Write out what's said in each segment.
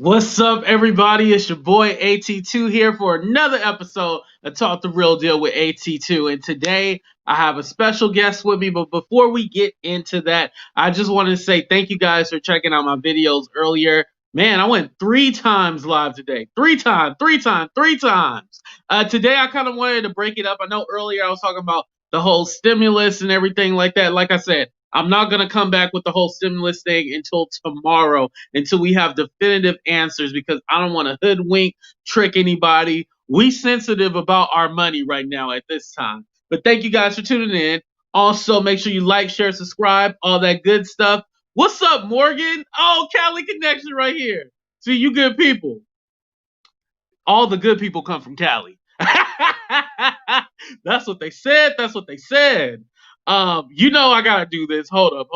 What's up, everybody? It's your boy AT2 here for another episode of Talk the Real Deal with AT2. And today I have a special guest with me. But before we get into that, I just wanted to say thank you guys for checking out my videos earlier. Man, I went 3 times live today. Three times. Today I kind of wanted to break it up. I know earlier I was talking about the whole stimulus and everything like that. Like I said, I'm not going to come back with the whole stimulus thing until tomorrow, until we have definitive answers, because I don't want to hoodwink, trick anybody. We sensitive about our money right now at this time. But thank you guys for tuning in. Also, make sure you like, share, subscribe, all that good stuff. What's up, Morgan? Oh, Cali connection right here. See, you good people. All the good people come from Cali. That's what they said. I gotta do this. Hold up.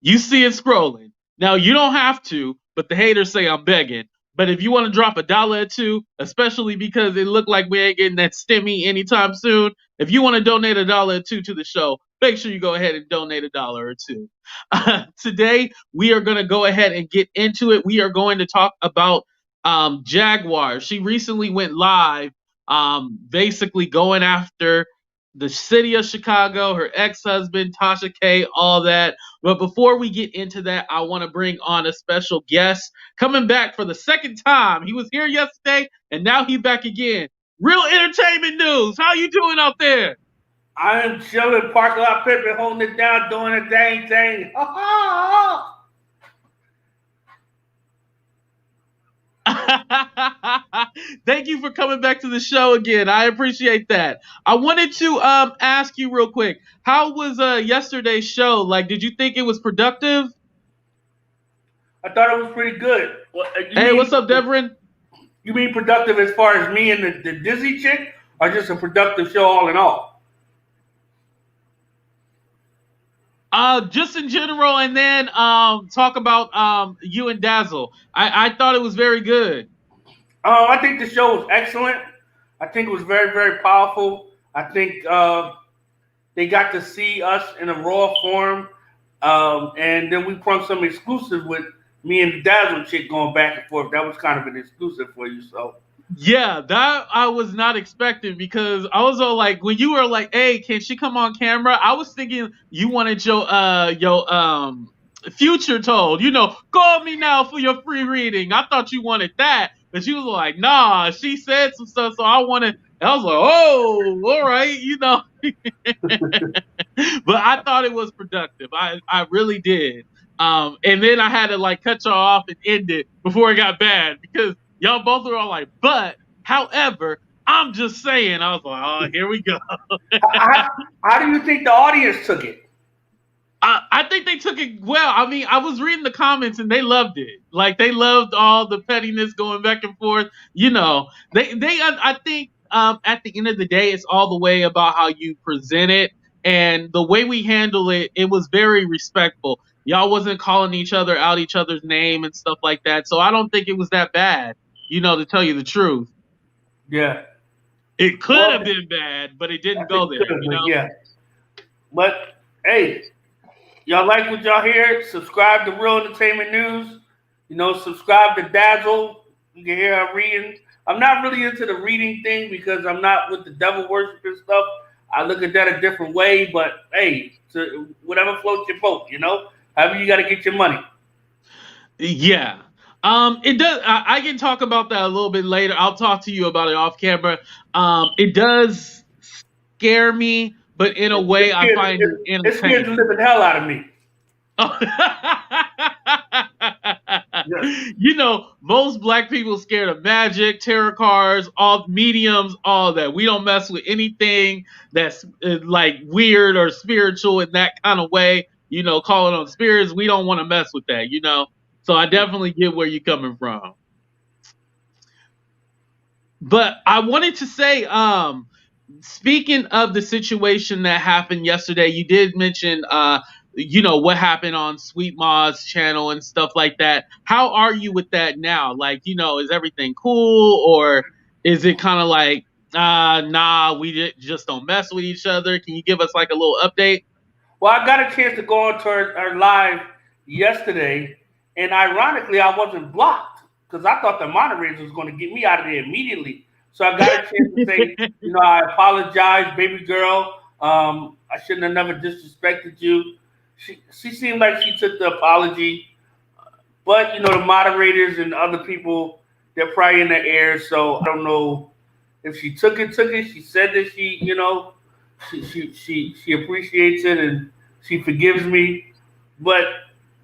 You see it scrolling. Now you don't have to, but the haters say I'm begging. But if you want to drop $1 or two, especially because it looked like we ain't getting that stimmy anytime soon, if you want to donate $1 or two to the show, make sure you go ahead and donate $1 or two. Today we are going to go ahead and get into it. We are going to talk about Jaguar. She recently went live, basically going after the city of Chicago, her ex-husband, Tasha K, all that. But before we get into that, I want to bring on a special guest coming back for the second time. He was here yesterday, and now he's back again. Real Entertainment News. How you doing out there? I am chilling, parking lot pimping, holding it down, doing a dang thing. Thank you for coming back to the show again. I appreciate that. I wanted to ask you real quick, how was yesterday's show? Like, did you think it was productive? I thought it was pretty good. Hey, what's up, Devrin? You mean productive as far as me and the Disney chick, or just a productive show all in all? Just in general, and then talk about you and Dazzle. I thought it was very good. I think the show was excellent. I think it was very, very powerful. I think they got to see us in a raw form, and then we put some exclusive with me and the Dazzle chick going back and forth. That was kind of an exclusive for you, so. Yeah, that I was not expecting, because I was all like, when you were like, "Hey, can she come on camera?" I was thinking you wanted your future told. Call me now for your free reading. I thought you wanted that, but she was like, "Nah." She said some stuff, so I wanted. I was like, "Oh, all right," But I thought it was productive. I really did. And then I had to like cut y'all off and end it before it got bad, because y'all both were all like, "But, however, I'm just saying." I was like, "Oh, here we go." How do you think the audience took it? I think they took it well. I mean, I was reading the comments and they loved it. Like, they loved all the pettiness going back and forth. I think at the end of the day, it's all the way about how you present it, and the way we handle it. It was very respectful. Y'all wasn't calling each other's name and stuff like that. So I don't think it was that bad. To tell you the truth. Yeah. It could have been bad, but it didn't go there. Yeah. But hey, y'all like what y'all hear? Subscribe to Real Entertainment News. Subscribe to Dazzle. You can hear her reading. I'm not really into the reading thing because I'm not with the devil worshiping stuff. I look at that a different way. But hey, whatever floats your boat, however you got to get your money. Yeah. It does. I can talk about that a little bit later. I'll talk to you about it off camera. It does scare me, but in a way, I find it entertaining. It scares the living hell out of me. Most black people scared of magic, tarot cards, all mediums, all that. We don't mess with anything that's like weird or spiritual in that kind of way. Calling on spirits, we don't want to mess with that. So I definitely get where you're coming from. But I wanted to say, speaking of the situation that happened yesterday, you did mention, what happened on Sweet Ma's channel and stuff like that. How are you with that now? Like, is everything cool, or is it kind of like, nah, we just don't mess with each other? Can you give us like a little update? Well, I got a chance to go on to our live yesterday, And ironically, I wasn't blocked because I thought the moderators was going to get me out of there immediately. So I got a chance to say, I apologize, baby girl. I shouldn't have never disrespected you. She seemed like she took the apology. But, the moderators and other people, they're probably in the air. So I don't know if she took it. She said that she appreciates it and she forgives me. But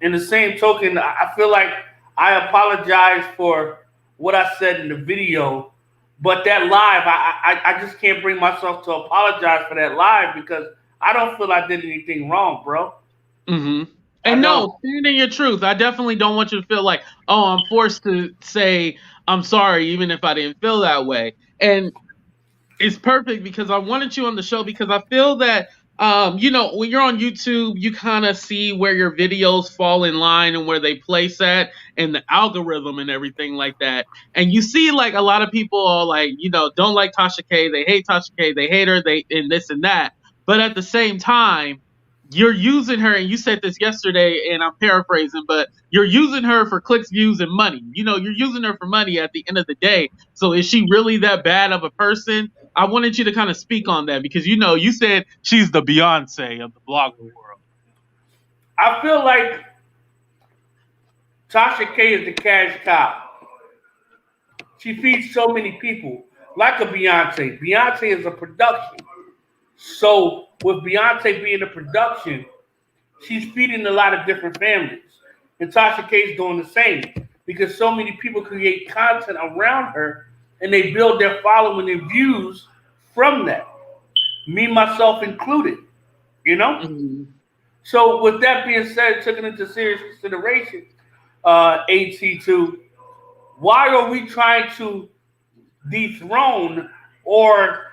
in the same token, I feel like I apologize for what I said in the video. But that live, I just can't bring myself to apologize for that live because I don't feel I did anything wrong, bro. Mm-hmm. And no, stand in your truth. I definitely don't want you to feel like, oh, I'm forced to say I'm sorry, even if I didn't feel that way. And it's perfect because I wanted you on the show because I feel that, when you're on YouTube, you kind of see where your videos fall in line and where they place at and the algorithm and everything like that. And you see like a lot of people are like, don't like Tasha K. They hate Tasha K. They hate her. And this and that. But at the same time, you're using her, and you said this yesterday, and I'm paraphrasing, but you're using her for clicks, views, and money. You're using her for money at the end of the day. So is she really that bad of a person? I wanted you to kind of speak on that because, you said she's the Beyonce of the blogger world. I feel like Tasha K is the cash cow. She feeds so many people, like a Beyonce. Beyonce is a production. So with Beyonce being a production, she's feeding a lot of different families. And Tasha K is doing the same because so many people create content around her and they build their following and views from that. Me, myself included, Mm-hmm. So with that being said, taken into serious consideration, AT2, why are we trying to dethrone or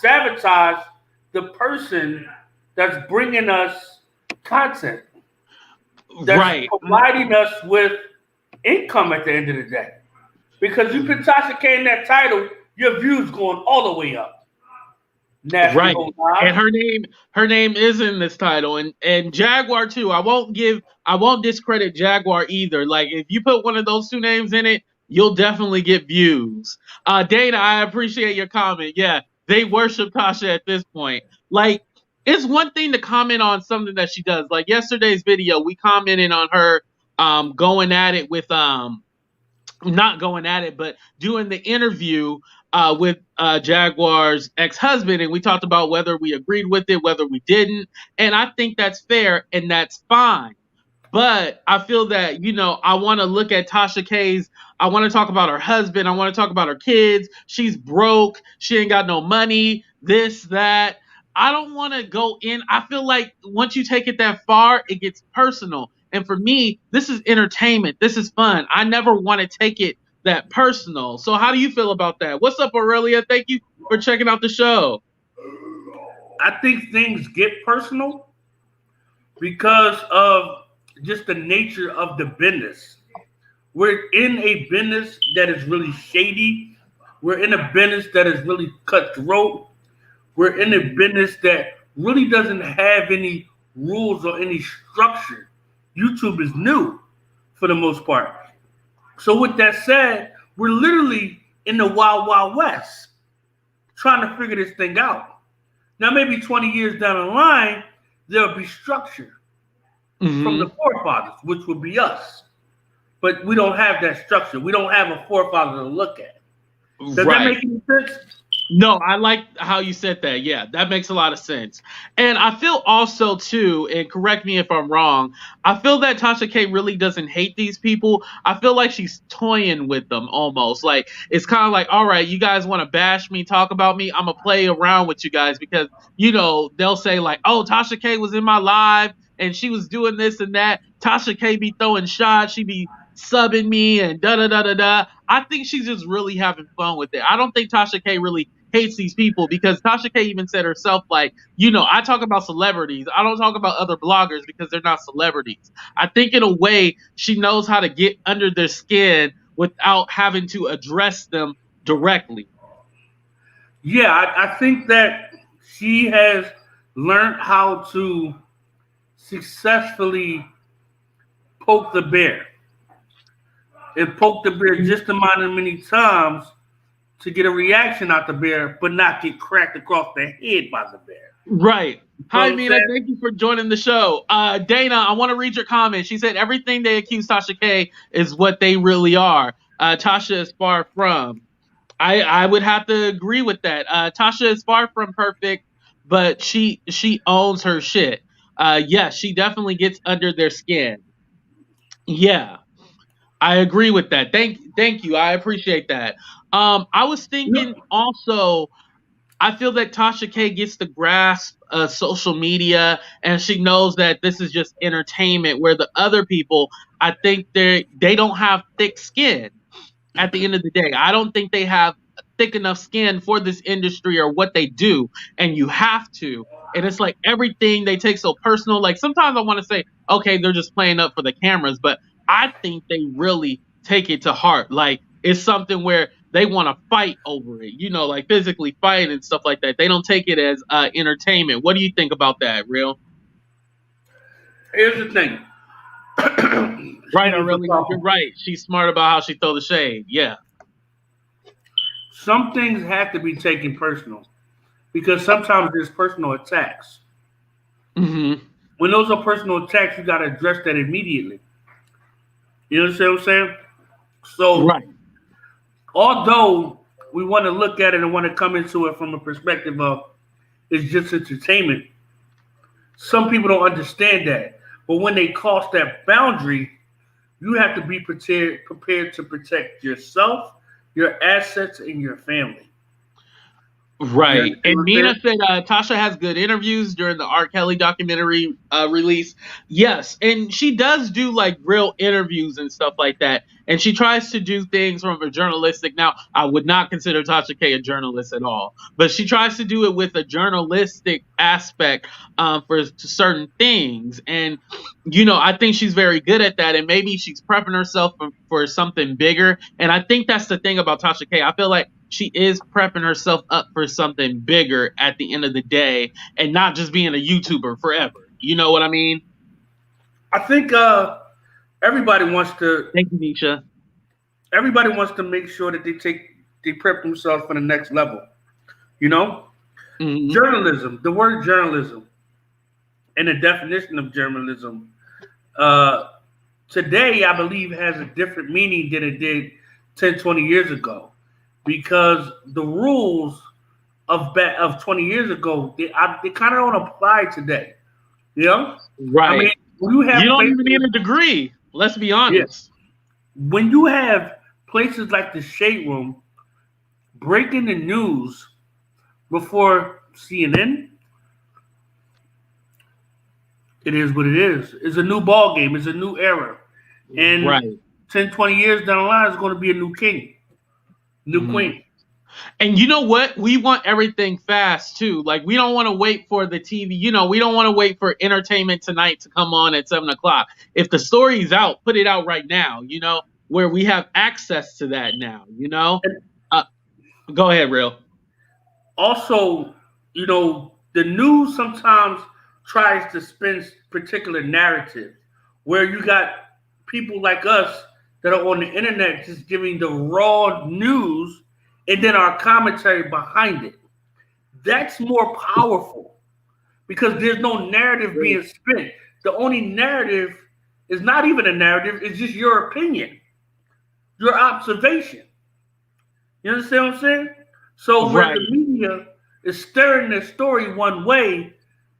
sabotage the person that's bringing us content, that's providing us with income at the end of the day? Because you put Tasha K in that title, your views going all the way up. Right. And her name is in this title, and Jaguar too. I won't discredit Jaguar either. Like if you put one of those two names in it, you'll definitely get views. Dana, I appreciate your comment. Yeah, they worship Tasha at this point. Like it's one thing to comment on something that she does. Like yesterday's video, we commented on her going at it with not going at it, but doing the interview with Jaguar's ex-husband, and we talked about whether we agreed with it, whether we didn't, and I think that's fair and that's fine. But I feel that, I want to look at Tasha K's, I want to talk about her husband, I want to talk about her kids, she's broke, she ain't got no money, this, that. I don't want to go in. I feel like once you take it that far, it gets personal. And for me, this is entertainment. This is fun. I never want to take it that personal. So how do you feel about that? What's up, Aurelia? Thank you for checking out the show. I think things get personal because of just the nature of the business. We're in a business that is really shady. We're in a business that is really cutthroat. We're in a business that really doesn't have any rules or any structure. YouTube is new for the most part. So with that said, we're literally in the wild, wild west trying to figure this thing out. Now, maybe 20 years down the line, there'll be structure from the forefathers, which would be us. But we don't have that structure. We don't have a forefather to look at. Does that make any sense? No, I like how you said that. Yeah, that makes a lot of sense. And I feel also too, and correct me if I'm wrong, I feel that Tasha K really doesn't hate these people. I feel like she's toying with them almost. Like it's kind of like, all right, you guys want to bash me, talk about me, I'm gonna play around with you guys because they'll say like, oh, Tasha K was in my live and she was doing this and that. Tasha K be throwing shots, she be subbing me and da da da da da. I think she's just really having fun with it. I don't think Tasha K really hates these people because Tasha K even said herself, like, I talk about celebrities. I don't talk about other bloggers because they're not celebrities. I think in a way she knows how to get under their skin without having to address them directly. Yeah, I think that she has learned how to successfully poke the bear. It poked the bear just amount of many times to get a reaction out the bear, but not get cracked across the head by the bear. Right. Hi, So Mina. Thank you for joining the show. Dana, I want to read your comment. She said everything they accuse Tasha K is what they really are. Tasha is far from. I would have to agree with that. Tasha is far from perfect, but she owns her shit. Yes, she definitely gets under their skin. Yeah, I agree with that. Thank you. I appreciate that. I was thinking also. I feel that Tasha K gets the grasp of social media, and she knows that this is just entertainment. Where the other people, I think they don't have thick skin. At the end of the day, I don't think they have thick enough skin for this industry or what they do, and you have to. And it's like everything they take so personal. Like sometimes I want to say, okay, they're just playing up for the cameras, but I think they really take it to heart. Like it's something where they want to fight over it, like physically fight and stuff like that. They don't take it as entertainment. What do you think about that, Real? Here's the thing. Right, you're right. She's smart about how she throw the shade. Yeah. Some things have to be taken personal because sometimes there's personal attacks. Mm-hmm. When those are personal attacks, you got to address that immediately. You understand what I'm saying? So, right. Although we want to look at it and want to come into it from a perspective of it's just entertainment, some people don't understand that. But when they cross that boundary, you have to be prepared to protect yourself, your assets, and your family. Right. And Nina said Tasha has good interviews during the R. Kelly documentary release. Yes. And she does do like real interviews and stuff like that. And she tries to do things from a journalistic. Now, I would not consider Tasha K a journalist at all, but she tries to do it with a journalistic aspect for certain things. And, I think she's very good at that. And maybe she's prepping herself for something bigger. And I think that's the thing about Tasha K. I feel like she is prepping herself up for something bigger at the end of the day and not just being a YouTuber forever. You know what I mean? I think everybody wants to. Thank you, Nisha. Everybody wants to make sure that they prep themselves for the next level. Mm-hmm. Journalism, the word journalism and the definition of journalism today, I believe, has a different meaning than it did 10, 20 years ago. Because the rules of 20 years ago, they kind of don't apply today. Right. I mean, you don't even need a degree. Let's be honest. Yeah. When you have places like the Shade Room breaking the news before CNN, it is what it is. It's a new ball game. It's a new era. And 10, 20 years down the line, it's going to be a new king. New queen. And you know what? We want everything fast too. Like we don't want to wait for the TV. We don't want to wait for Entertainment Tonight to come on at 7:00. If the story's out, put it out right now. Where we have access to that now. Go ahead, Real. Also, the news sometimes tries to spin particular narratives where you got people like us that are on the internet just giving the raw news and then our commentary behind it. That's more powerful because there's no narrative being spent. The only narrative is not even a narrative, it's just your opinion, your observation. You understand what I'm saying? So where the media is stirring their story one way,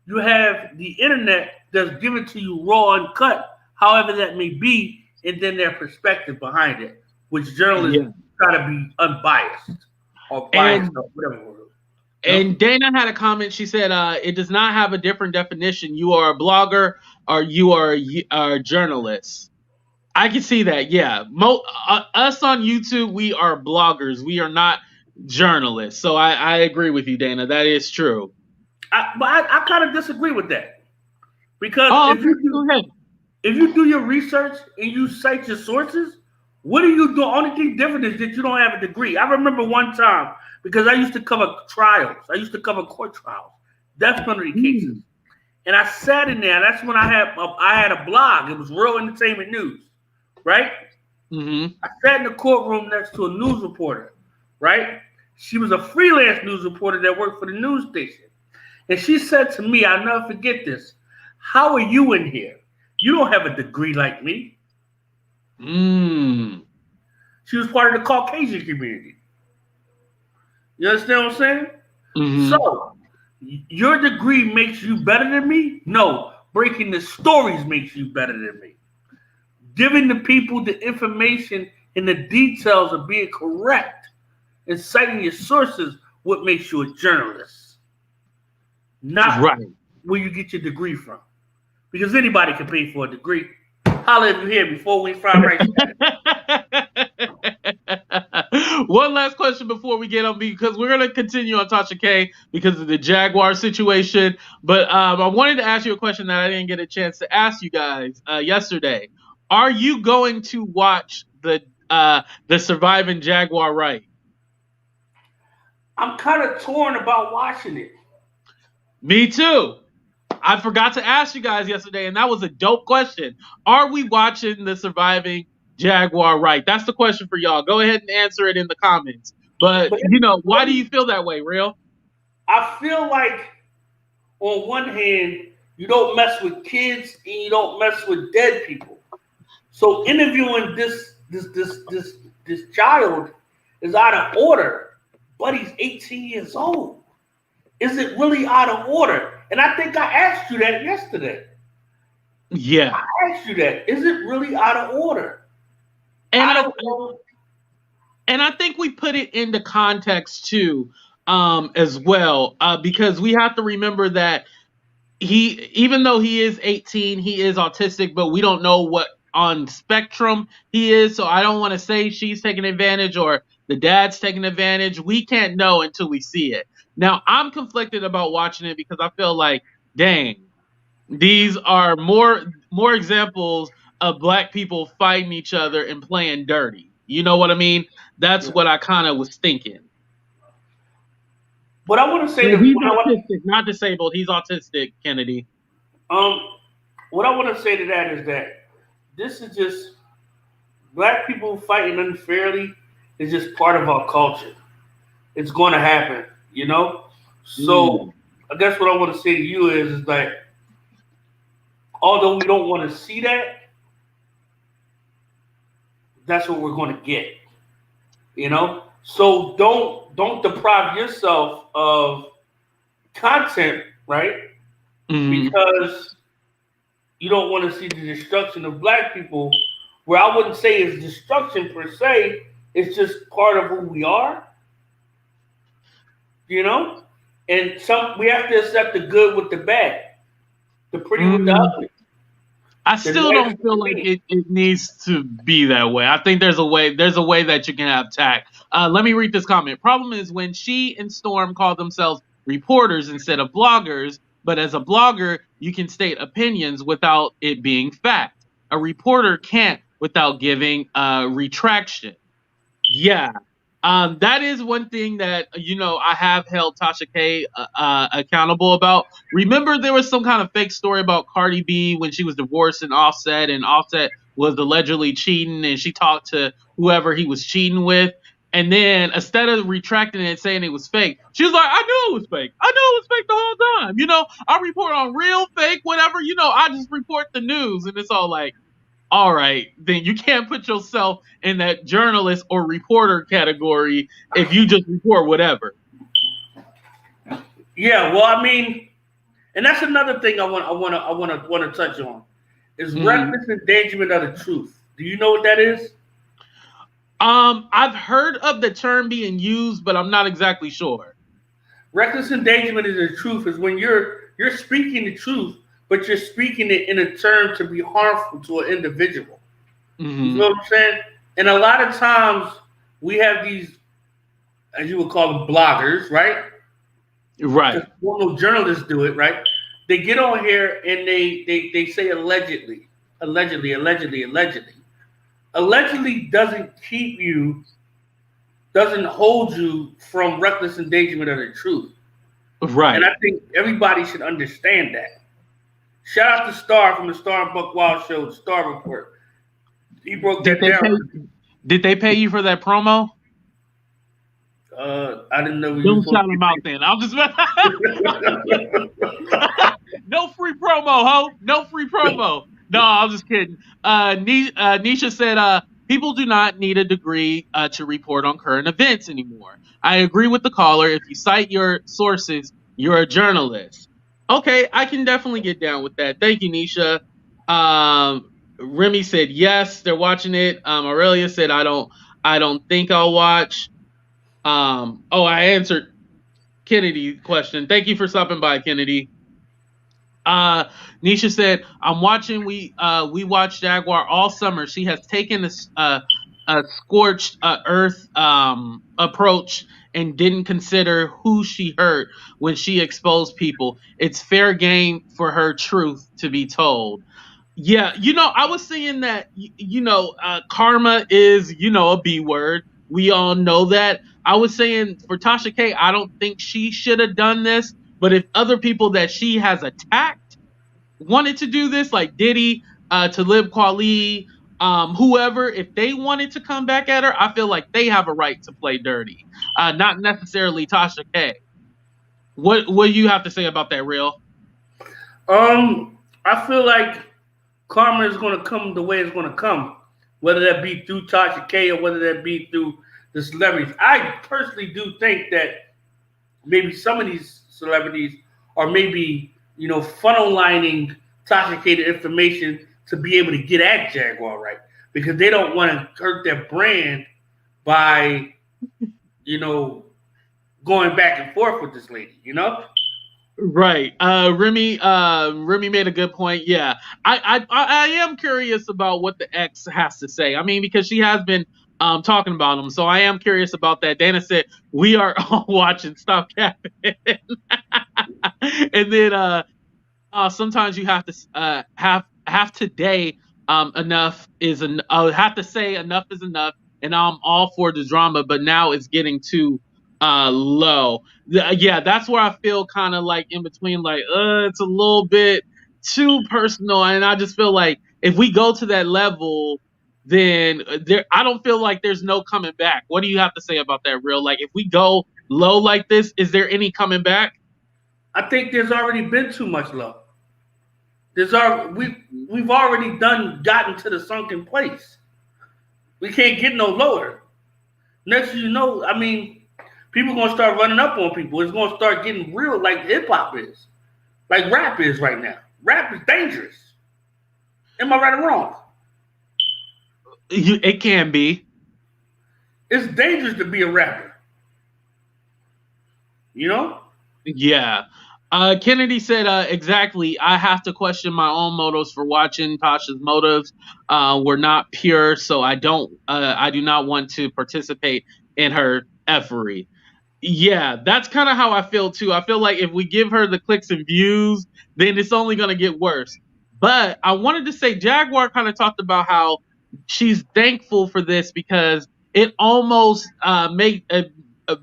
you have the internet that's given to you raw and cut, however that may be, and then their perspective behind it, which journalists try to be unbiased or biased or whatever. And Dana had a comment. She said, it does not have a different definition. You are a blogger or you are a journalist. I can see that, yeah. Us on YouTube, we are bloggers. We are not journalists. So I agree with you, Dana. That is true. But I kind of disagree with that. Because if you do your research and you cite your sources, what do you do? The only thing different is that you don't have a degree. I remember one time, because I used to cover trials. I used to cover court trials, death penalty cases. And I sat in there. That's when I had a blog. It was Real Entertainment News, right? Mm-hmm. I sat in the courtroom next to a news reporter, right? She was a freelance news reporter that worked for the news station. And she said to me, I'll never forget this, how are you in here? You don't have a degree like me. She was part of the Caucasian community. You understand what I'm saying? Mm-hmm. So, your degree makes you better than me? No. Breaking the stories makes you better than me. Giving the people the information and the details of being correct and citing your sources what makes you a journalist. Not where you get your degree from. Because anybody can pay for a degree. Holla if you're here before we fry rice. One last question before we get on, because we're going to continue on Tasha K because of the Jaguar situation. But I wanted to ask you a question that I didn't get a chance to ask you guys yesterday. Are you going to watch the Surviving Jaguarwright? I'm kind of torn about watching it. Me too. I forgot to ask you guys yesterday, and that was a dope question. Are we watching the Surviving Jaguarwright? That's the question for y'all. Go ahead and answer it in the comments. But why do you feel that way, Real? I feel like, on one hand, you don't mess with kids and you don't mess with dead people. So interviewing this child is out of order, but he's 18 years old. Is it really out of order? And I think I asked you that yesterday. Yeah. I asked you that. Is it really out of order? And I think we put it into context too, as well, because we have to remember that even though he is 18, he is autistic, but we don't know what on spectrum he is. So I don't want to say she's taking advantage or the dad's taking advantage. We can't know until we see it. Now, I'm conflicted about watching it because I feel like, dang, these are more examples of black people fighting each other and playing dirty. You know what I mean? That's what I kind of was thinking. But I want to say that he's autistic, not disabled. He's autistic, Kennedy. What I want to say to that is that this is just black people fighting unfairly is just part of our culture. It's going to happen, So I guess what I want to say to you is that although we don't want to see that, that's what we're going to get, So don't deprive yourself of content, right? Mm-hmm. Because you don't want to see the destruction of black people. Where I wouldn't say it's destruction per se, it's just part of who we are, And we have to accept the good with the bad, the pretty with the ugly. I still don't feel like it needs to be that way. I think there's a way that you can have tact. Let me read this comment. Problem is when she and Storm call themselves reporters instead of bloggers, but as a blogger, you can state opinions without it being fact. A reporter can't without giving retraction. Yeah. That is one thing that, I have held Tasha K accountable about. Remember, there was some kind of fake story about Cardi B when she was divorcing Offset, and Offset was allegedly cheating, and she talked to whoever he was cheating with. And then instead of retracting it and saying it was fake, she was like, I knew it was fake. I knew it was fake the whole time. I report on real, fake, whatever. I just report the news. And it's all like, all right, then you can't put yourself in that journalist or reporter category if you just report whatever. Yeah, well, I mean, and that's another thing I want to touch on is reckless endangerment of the truth. Do you know what that is? I've heard of the term being used, but I'm not exactly sure. Reckless endangerment of the truth is when you're speaking the truth, but you're speaking it in a term to be harmful to an individual. Mm-hmm. You know what I'm saying? And a lot of times we have these, as you would call them, bloggers, right? Right. Normal journalists do it, right? They get on here and they say allegedly. Allegedly doesn't hold you from reckless endangerment of the truth. Right. And I think everybody should understand that. Shout out to Star from the Star and Buck Wild Show, the Star Report. He broke that down. Did they pay you for that promo? I didn't know. Don't shout them out then. I'll just no free promo, ho. No free promo. No, I'm just kidding. Nisha said, people do not need a degree to report on current events anymore. I agree with the caller. If you cite your sources, you're a journalist. Okay, I can definitely get down with that. Thank you, Nisha. Remy said yes, they're watching it. Aurelia said I don't think I'll watch. I answered Kennedy's question. Thank you for stopping by, Kennedy. Nisha said, I'm watching. We watched Jaguar all summer. She has taken a scorched earth approach and didn't consider who she hurt when she exposed people. It's fair game for her truth to be told. Yeah, I was saying that, karma is, a B word. We all know that. I was saying for Tasha K, I don't think she should have done this. But if other people that she has attacked wanted to do this, like Diddy, Talib Kweli, whoever, if they wanted to come back at her, I feel like they have a right to play dirty. Not necessarily Tasha K. What do you have to say about that, Real? I feel like karma is going to come the way it's going to come, whether that be through Tasha K or whether that be through the celebrities. I personally do think that maybe some of these celebrities are maybe, funnel lining Tasha K the information to be able to get at Jaguar Wright, because they don't want to hurt their brand by, going back and forth with this lady, Right. Remy made a good point. Yeah. I am curious about what the ex has to say. I mean, because she has been talking about him. So I am curious about that. Dana said, we are all watching. Stop capping. And then sometimes you have to have today enough is have to say enough is enough, and I'm all for the drama, but now it's getting too low. Yeah, that's where I feel kind of like in between, like it's a little bit too personal, and I just feel like if we go to that level, then I don't feel like there's no coming back. What do you have to say about that, Real? Like if we go low like this, is there any coming back? I think there's already been too much low. We've already gotten to the sunken place. We can't get no lower. Next thing you know, I mean, people are going to start running up on people. It's going to start getting real like hip-hop is. Like rap is right now. Rap is dangerous. Am I right or wrong? It can be. It's dangerous to be a rapper. Yeah. Kennedy said, exactly. I have to question my own motives for watching. Tasha's motives were not pure, so I do not want to participate in her effery. Yeah, that's kind of how I feel too. I feel like if we give her the clicks and views, then it's only going to get worse. But I wanted to say Jaguar kind of talked about how she's thankful for this because it almost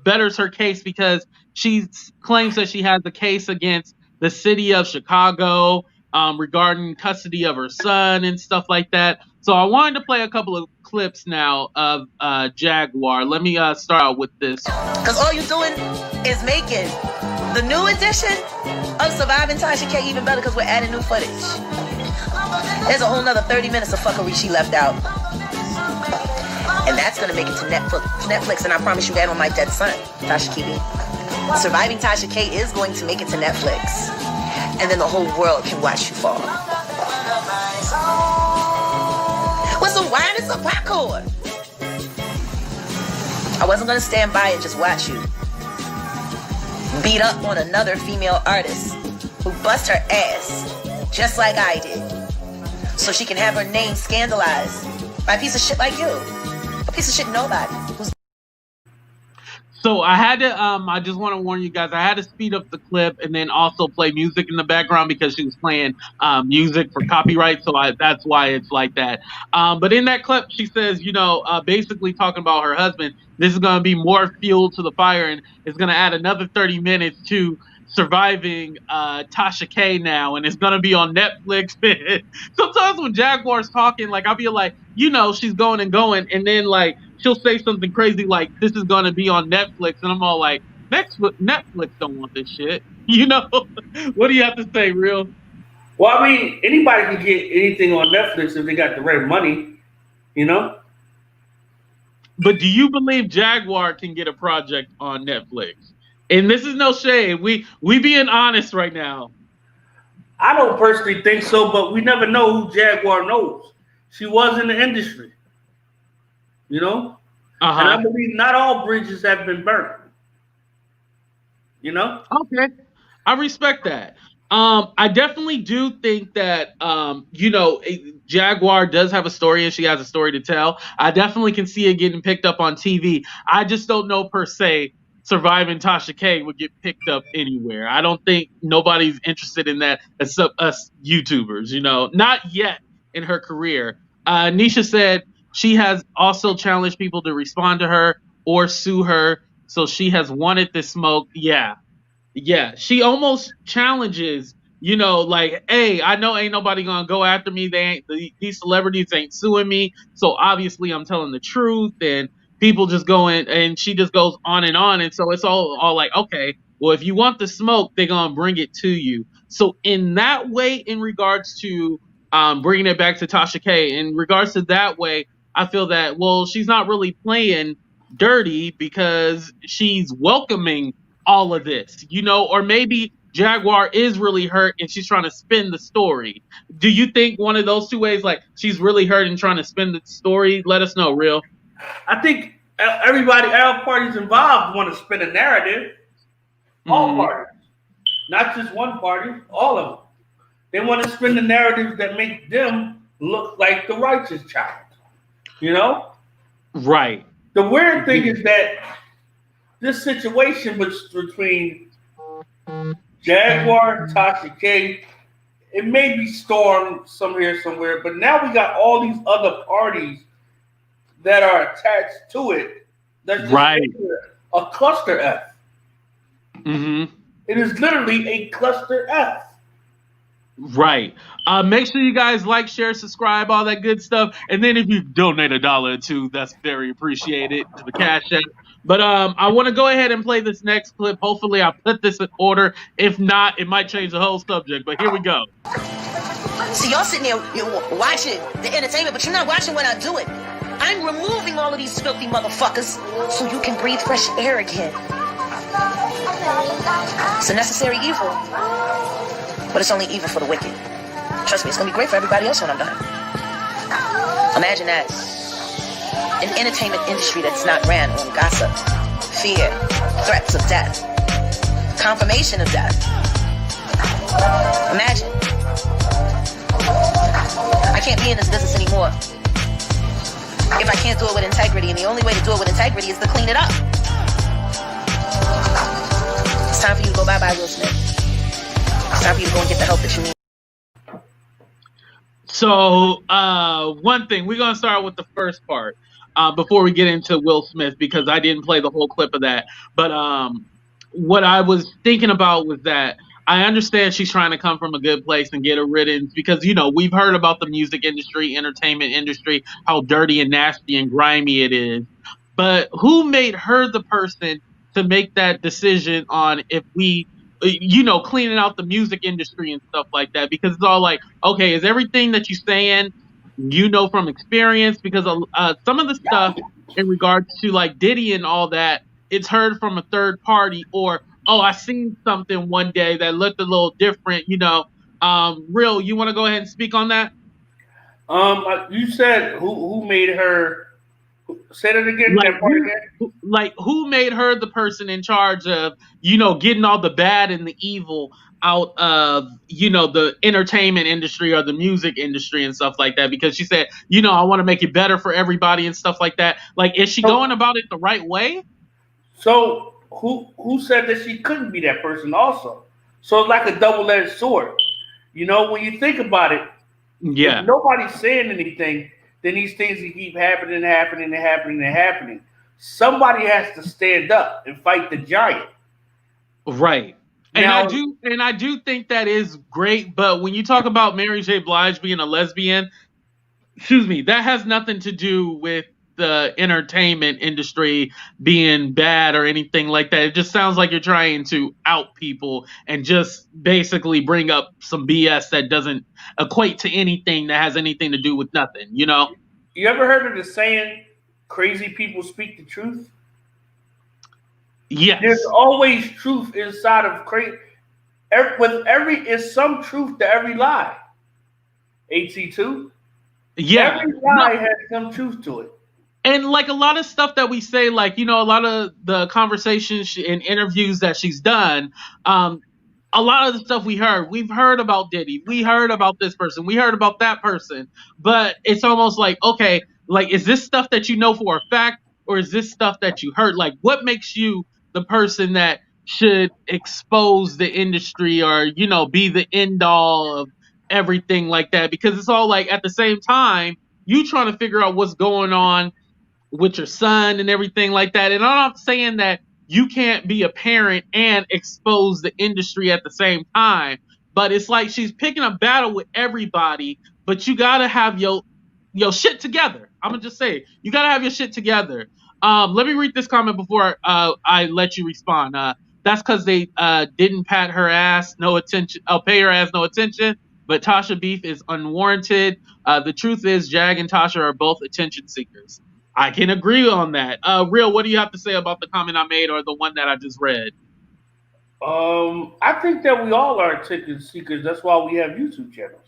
betters her case, because she claims that she has a case against the city of Chicago regarding custody of her son and stuff like that. So I wanted to play a couple of clips now of Jaguar. Let me start out with this. Because all you're doing is making the new edition of Surviving Tasha K even better, because we're adding new footage. There's a whole nother 30 minutes of fuckery she left out. And that's going to make it to Netflix. And I promise you that on my dead son, Tasha K. Surviving Tasha K is going to make it to Netflix. And then the whole world can watch you fall. With some wine and some popcorn. I wasn't going to stand by and just watch you beat up on another female artist who bust her ass just like I did, so she can have her name scandalized by a piece of shit like you. A piece of shit nobody. So I had to, I just want to warn you guys, I had to speed up the clip and then also play music in the background because she was playing music for copyright. So that's why it's like that. But in that clip, she says, basically talking about her husband, this is going to be more fuel to the fire, and it's going to add another 30 minutes to Surviving Tasha K now, and it's gonna be on Netflix. Sometimes when Jaguar's talking, like I'll be like, she's going, and then like she'll say something crazy like, "This is gonna be on Netflix," and I'm all like, Netflix don't want this shit. What do you have to say, Real? Well, I mean, anybody can get anything on Netflix if they got the right money, But do you believe Jaguar can get a project on Netflix? And this is no shade. We being honest right now. I don't personally think so, but we never know who Jaguar knows. She was in the industry, And I believe not all bridges have been burnt. Okay, I respect that. I definitely do think that Jaguar does have a story and she has a story to tell. I definitely can see it getting picked up on TV. I just don't know per se Surviving Tasha K would get picked up anywhere. I don't think nobody's interested in that except us YouTubers, not yet in her career. Nisha said she has also challenged people to respond to her or sue her. So she has wanted this smoke. Yeah, she almost challenges, like, hey, I know ain't nobody gonna go after me. These celebrities ain't suing me, so obviously I'm telling the truth. And people just go in, and she just goes on, and so it's all like, okay, well, if you want the smoke, they're gonna bring it to you. So in that way, in regards to bringing it back to Tasha K, in regards to that way, I feel that, well, she's not really playing dirty because she's welcoming all of this, or maybe Jaguar is really hurt and she's trying to spin the story. Do you think one of those two ways, like she's really hurt and trying to spin the story? Let us know, Real. I think all parties involved want to spin a narrative. All parties, not just one party, all of them. They want to spin the narratives that make them look like the righteous child. Right. The weird thing is that this situation between Jaguar, Tasha K, it may be stormed somewhere, but now we got all these other parties that are attached to it. That's just right. A cluster F. Mm-hmm. It is literally a cluster F. Right. Make sure you guys like, share, subscribe, all that good stuff. And then if you donate $1 or $2, that's very appreciated to the Cash App. But I want to go ahead and play this next clip. Hopefully I'll put this in order. If not, it might change the whole subject. But here we go. See, y'all sitting there watching the entertainment, but you're not watching when I do it. I'm removing all of these filthy motherfuckers so you can breathe fresh air again. It's a necessary evil. But it's only evil for the wicked. Trust me, it's going to be great for everybody else when I'm done. Imagine that. An entertainment industry that's not ran on gossip, fear, threats of death, confirmation of death. Imagine. I can't be in this business anymore if I can't do it with integrity, and the only way to do it with integrity is to clean it up. It's time for you to go bye-bye, Will Smith. It's time for you to go and get the help that you need. So, one thing, we're going to start with the first part before we get into Will Smith, because I didn't play the whole clip of that. But what I was thinking about was that I understand she's trying to come from a good place and get a riddance because, we've heard about the music industry, entertainment industry, how dirty and nasty and grimy it is. But who made her the person to make that decision on if we, cleaning out the music industry and stuff like that? Because it's all like, okay, is everything that you're saying, from experience? Because some of the stuff in regards to like Diddy and all that, it's heard from a third party, or, oh, I seen something one day that looked a little different, Real, you want to go ahead and speak on that? You said who made her. Say that again. Like who made her the person in charge of, getting all the bad and the evil out of, the entertainment industry or the music industry and stuff like that? Because she said, I want to make it better for everybody and stuff like that. Like, is she going about it the right way? So who said that she couldn't be that person also? So it's like a double-edged sword. When you think about it, if nobody's saying anything, then these things can keep happening. Somebody has to stand up and fight the giant. Right. And Now, I do think that is great, but when you talk about Mary J. Blige being a lesbian, excuse me, that has nothing to do with the entertainment industry being bad or anything like that. It just sounds like you're trying to out people and just basically bring up some BS that doesn't equate to anything that has anything to do with nothing, you know? you ever heard of the saying, crazy people speak the truth? Yes. There's always truth inside of crazy. Is some truth to every lie. AT2. Yeah. Every lie has some truth to it. And like a lot of stuff that we say, like, you know, a lot of the conversations and interviews that she's done, a lot of the stuff we've heard about Diddy, we heard about this person, we heard about that person, but it's almost like, okay, like, is this stuff that you know for a fact, or is this stuff that you heard? Like, what makes you the person that should expose the industry or, you know, be the end all of everything like that? Because it's all like at the same time, you trying to figure out what's going on with your son and everything like that. And I'm not saying that you can't be a parent and expose the industry at the same time, but it's like she's picking a battle with everybody, but you gotta have your shit together. I'm gonna just say, you gotta have your shit together. Let me read this comment before I let you respond. That's because they didn't pat her ass no attention. Pay her ass no attention. But Tasha beef is unwarranted. The truth is, Jag and Tasha are both attention seekers. I can agree on that. Real, what do you have to say about the comment I made or the one that I just read? I think that we all are attention seekers. That's why we have YouTube channels.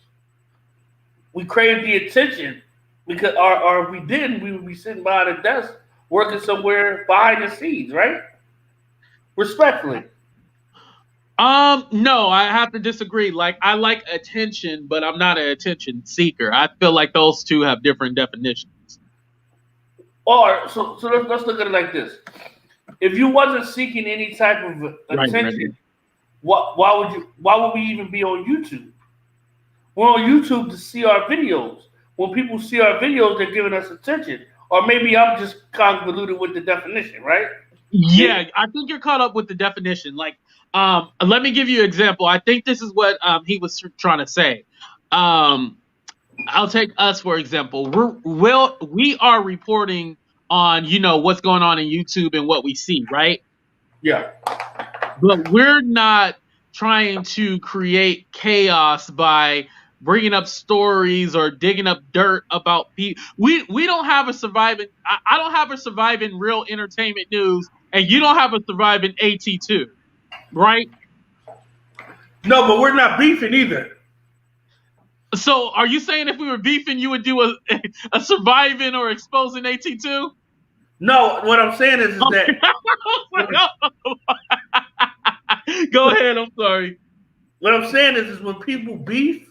We crave the attention because, or if we didn't, we would be sitting behind a desk working somewhere behind the scenes, right? Respectfully. No, I have to disagree. Like, I like attention, but I'm not an attention seeker. I feel like those two have different definitions. Or so let's look at it like this: if you wasn't seeking any type of attention, why would we even be on YouTube? We're on YouTube to see our videos. When people see our videos, they're giving us attention. Or maybe I'm just convoluted with the definition, right? Yeah, I think you're caught up with the definition. Like, let me give you an example. I think this is what he was trying to say. I'll take us for example. We are reporting on, you know, what's going on in YouTube and what we see, right? Yeah. But we're not trying to create chaos by bringing up stories or digging up dirt about people. We don't have a surviving. I don't have a surviving real entertainment news, and you don't have a surviving AT2, right? No, but we're not beefing either. So, are you saying if we were beefing, you would do a surviving or exposing AT2? No, what I'm saying is that. Go ahead. I'm sorry. What I'm saying is when people beef,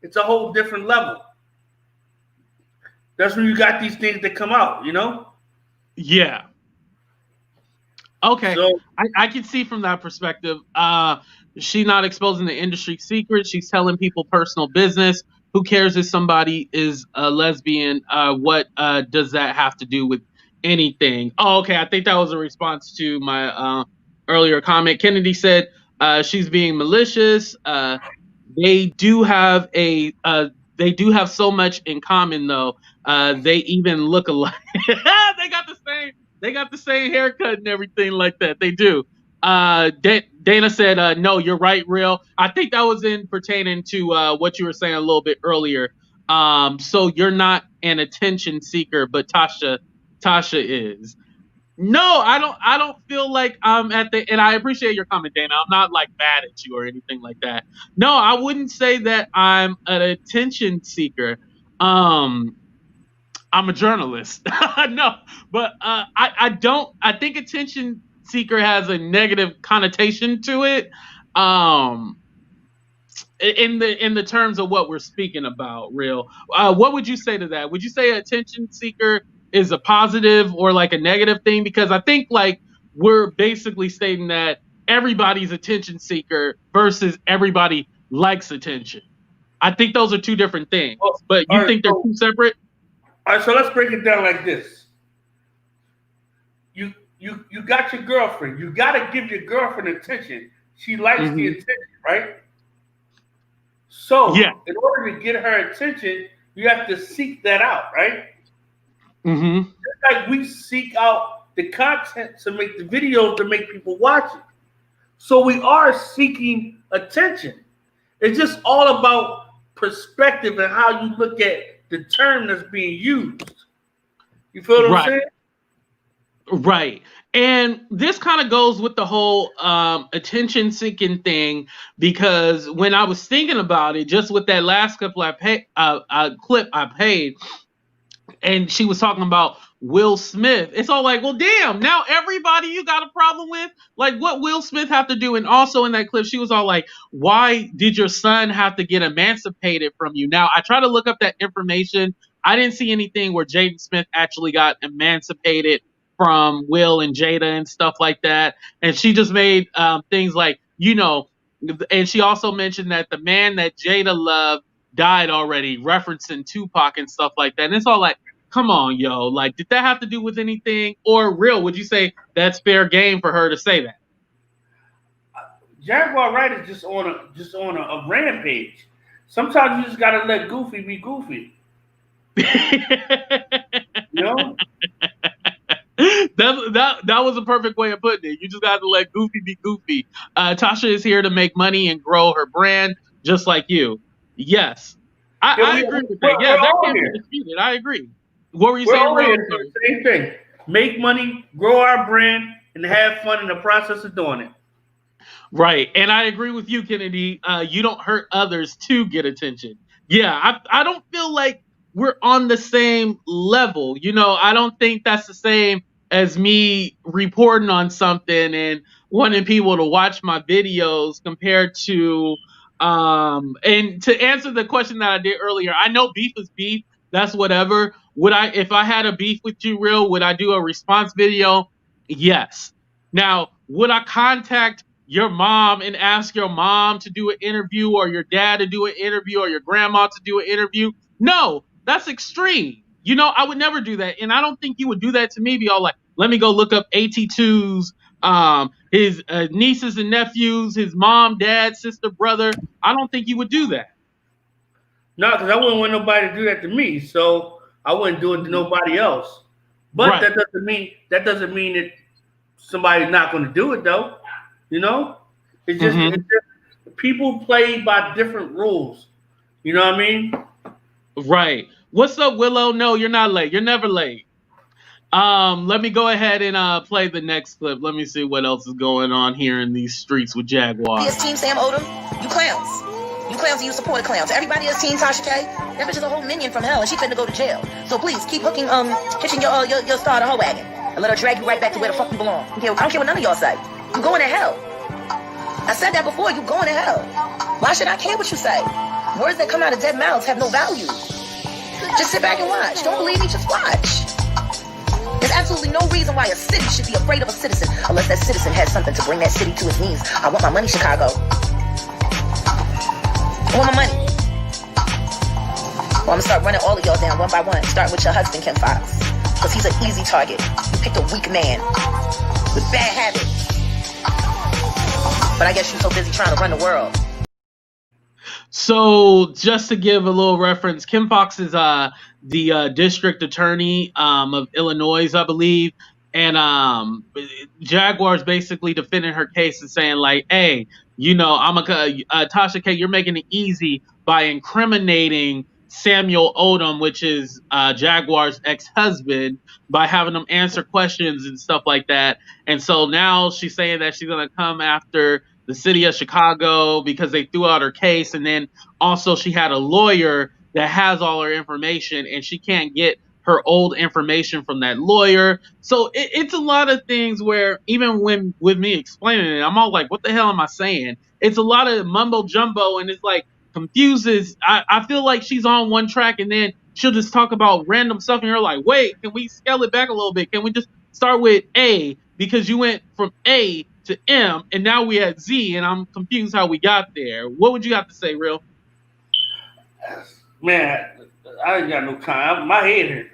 it's a whole different level. That's when you got these things that come out, you know? Yeah. Okay. So, I can see from that perspective. She's not exposing the industry secrets. She's telling people personal business. Who cares if somebody is a lesbian? What does that have to do with anything? Oh, okay. I think that was a response to my earlier comment. Kennedy said she's being malicious. They do have so much in common though. They even look alike. They got the same haircut and everything like that. They do. Dana said, no, you're right, Real. I think that was in pertaining to what you were saying a little bit earlier. So you're not an attention seeker, but Tasha is. No, I don't feel like I'm at the, and I appreciate your comment, Dana. I'm not like mad at you or anything like that. No, I wouldn't say that I'm an attention seeker. I'm a journalist. No, but I think attention seeker has a negative connotation to it. In the terms of what we're speaking about, Real. What would you say to that? Would you say attention seeker is a positive or like a negative thing? Because I think like we're basically stating that everybody's attention seeker versus everybody likes attention. I think those are two different things. But you think they're two separate? All right, so let's break it down like this. You got your girlfriend. You got to give your girlfriend attention She likes the attention, right? So, Yeah. in order to get her attention, you have to seek that out, right? Mm-hmm. Just like we seek out the content to make the videos to make people watch it. So we are seeking attention. It's just all about perspective and how you look at the term that's being used. You feel what I'm saying? Right. And this kind of goes with the whole attention seeking thing, because when I was thinking about it, just with that last clip I played, and she was talking about Will Smith, it's all like, well, damn, now everybody you got a problem with? Like, what Will Smith have to do? And also in that clip, she was all like, why did your son have to get emancipated from you? Now, I tried to look up that information. I didn't see anything where Jaden Smith actually got emancipated from Will and Jada and stuff like that. And she just made things like, and she also mentioned that the man that Jada loved died already, referencing Tupac and stuff like that. And it's all like, come on, yo, like, did that have to do with anything? Or real, would you say that's fair game for her to say that? Jaguar Wright is just on a rampage. Sometimes you just gotta let Goofy be Goofy. You know? That was a perfect way of putting it. You just got to let Goofy be Goofy. Tasha is here to make money and grow her brand, just like you. Yes, I agree with that. Yeah, that can't be disputed. I agree. What were you saying? The same thing. Make money, grow our brand, and have fun in the process of doing it. Right, and I agree with you, Kennedy. You don't hurt others to get attention. Yeah, I don't feel like we're on the same level. I don't think that's the same as me reporting on something and wanting people to watch my videos compared to and to answer the question that I did earlier, I know beef is beef. That's whatever. If I had a beef with you, real, would I do a response video? Yes. Now, would I contact your mom and ask your mom to do an interview, or your dad to do an interview, or your grandma to do an interview? No, that's extreme. I would never do that. And I don't think you would do that to me. Be all like, let me go look up AT2's, his nieces and nephews, his mom, dad, sister, brother. I don't think you would do that. No, because I wouldn't want nobody to do that to me. So I wouldn't do it to nobody else. But right. that doesn't mean that somebody's not going to do it, though. It's just people play by different rules. You know what I mean? Right. What's up, Willow? No, you're not late. You're never late. Let me go ahead and play the next clip. Let me see what else is going on here in these streets with Jaguar. Yes, Team Sam Odom, you clowns. You clowns and you support clowns. Everybody is Team Tasha K. That bitch is a whole minion from hell, and she finna go to jail. So please keep hitching your star to her wagon and let her drag you right back to where the fuck you belong. I don't care what none of y'all say. You going to hell. I said that before. You going to hell. Why should I care what you say? Words that come out of dead mouths have no value. Just sit back and watch. Don't believe me, just watch. There's absolutely no reason why a city should be afraid of a citizen unless that citizen has something to bring that city to its knees. I want my money, Chicago. I want my money. Well, I'm gonna start running all of y'all down one by one, starting with your husband, Kim Fox. Because he's an easy target. You picked a weak man with bad habits. But I guess you're so busy trying to run the world. So just to give a little reference, Kim Fox is the district attorney of Illinois, I believe. And Jaguar's basically defending her case and saying like, hey, Tasha K, you're making it easy by incriminating Samuel Odom, which is Jaguar's ex-husband, by having them answer questions and stuff like that. And so now she's saying that she's going to come after the city of Chicago because they threw out her case. And then also she had a lawyer that has all her information and she can't get her old information from that lawyer. So it's a lot of things where even when with me explaining it, I'm all like, what the hell am I saying? It's a lot of mumbo jumbo and it's like confuses. I feel like she's on one track and then she'll just talk about random stuff and you're like, wait, can we scale it back a little bit? Can we just start with A because you went from A to M and now we at Z and I'm confused how we got there. What would you have to say, Real? Man, I ain't got no time. My head hurts.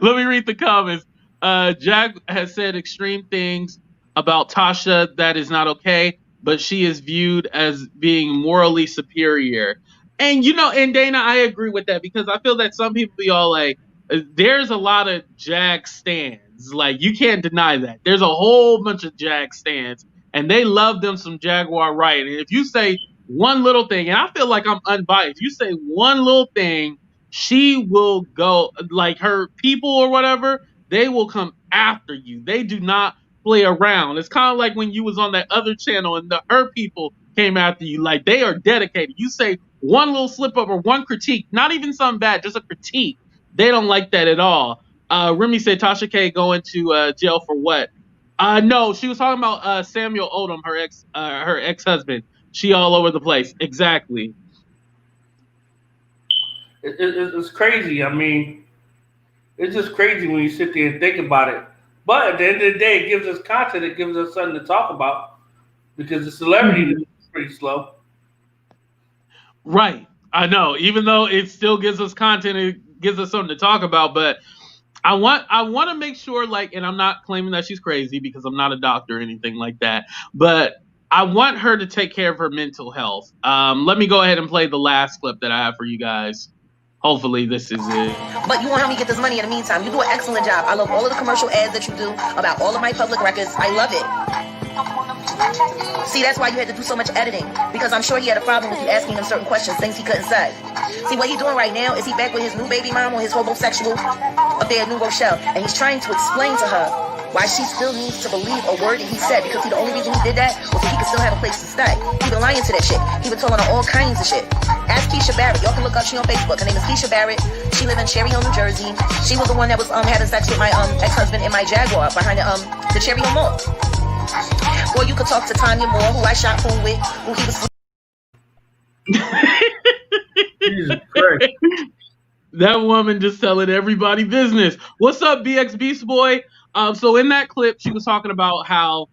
Let me read the comments. Jag has said extreme things about Tasha that is not okay, but she is viewed as being morally superior. And and Dana, I agree with that because I feel that some people be all like, there's a lot of Jag stands. Like, you can't deny that. There's a whole bunch of Jag stands, and they love them some Jaguar Wright. And if you say one little thing, and I feel like I'm unbiased, you say one little thing, she will go, like, her people or whatever, they will come after you. They do not play around. It's kind of like when you was on that other channel and her people came after you. Like, they are dedicated. You say one little slip up or one critique, not even something bad, just a critique. They don't like that at all. Remy said Tasha K going to jail for what? No, she was talking about Samuel Odom, her ex-husband. She all over the place. Exactly. It's crazy. I mean, it's just crazy when you sit there and think about it. But at the end of the day, it gives us content. It gives us something to talk about because the celebrity is pretty slow. Right. I know. Even though it still gives us content, it gives us something to talk about. But I want to make sure, like, and I'm not claiming that she's crazy because I'm not a doctor or anything like that, but I want her to take care of her mental health. Let me go ahead and play the last clip that I have for you guys. Hopefully this is it. But you won't help me get this money in the meantime. You do an excellent job. I love all of the commercial ads that you do about all of my public records. I love it. See, that's why you had to do so much editing. Because I'm sure he had a problem with you asking him certain questions, things he couldn't say. See, what he's doing right now is he back with his new baby mom or his homosexual up there at New Rochelle. And he's trying to explain to her why she still needs to believe a word that he said. Because the only reason he did that was so he could still have a place to stay. He been lying to that shit. He been telling her all kinds of shit. Ask Keisha Barrett. Y'all can look up. She on Facebook. Her name is Keisha Barrett. She live in Cherry Hill, New Jersey. She was the one that was having sex with my ex-husband in my Jaguar behind the Cherry Hill Mall. Or you could talk to Tanya Moore, who I shot pool with, who he was. Jesus Christ. That woman just telling everybody business. What's up, BX Beast Boy? So in that clip, she was talking about how,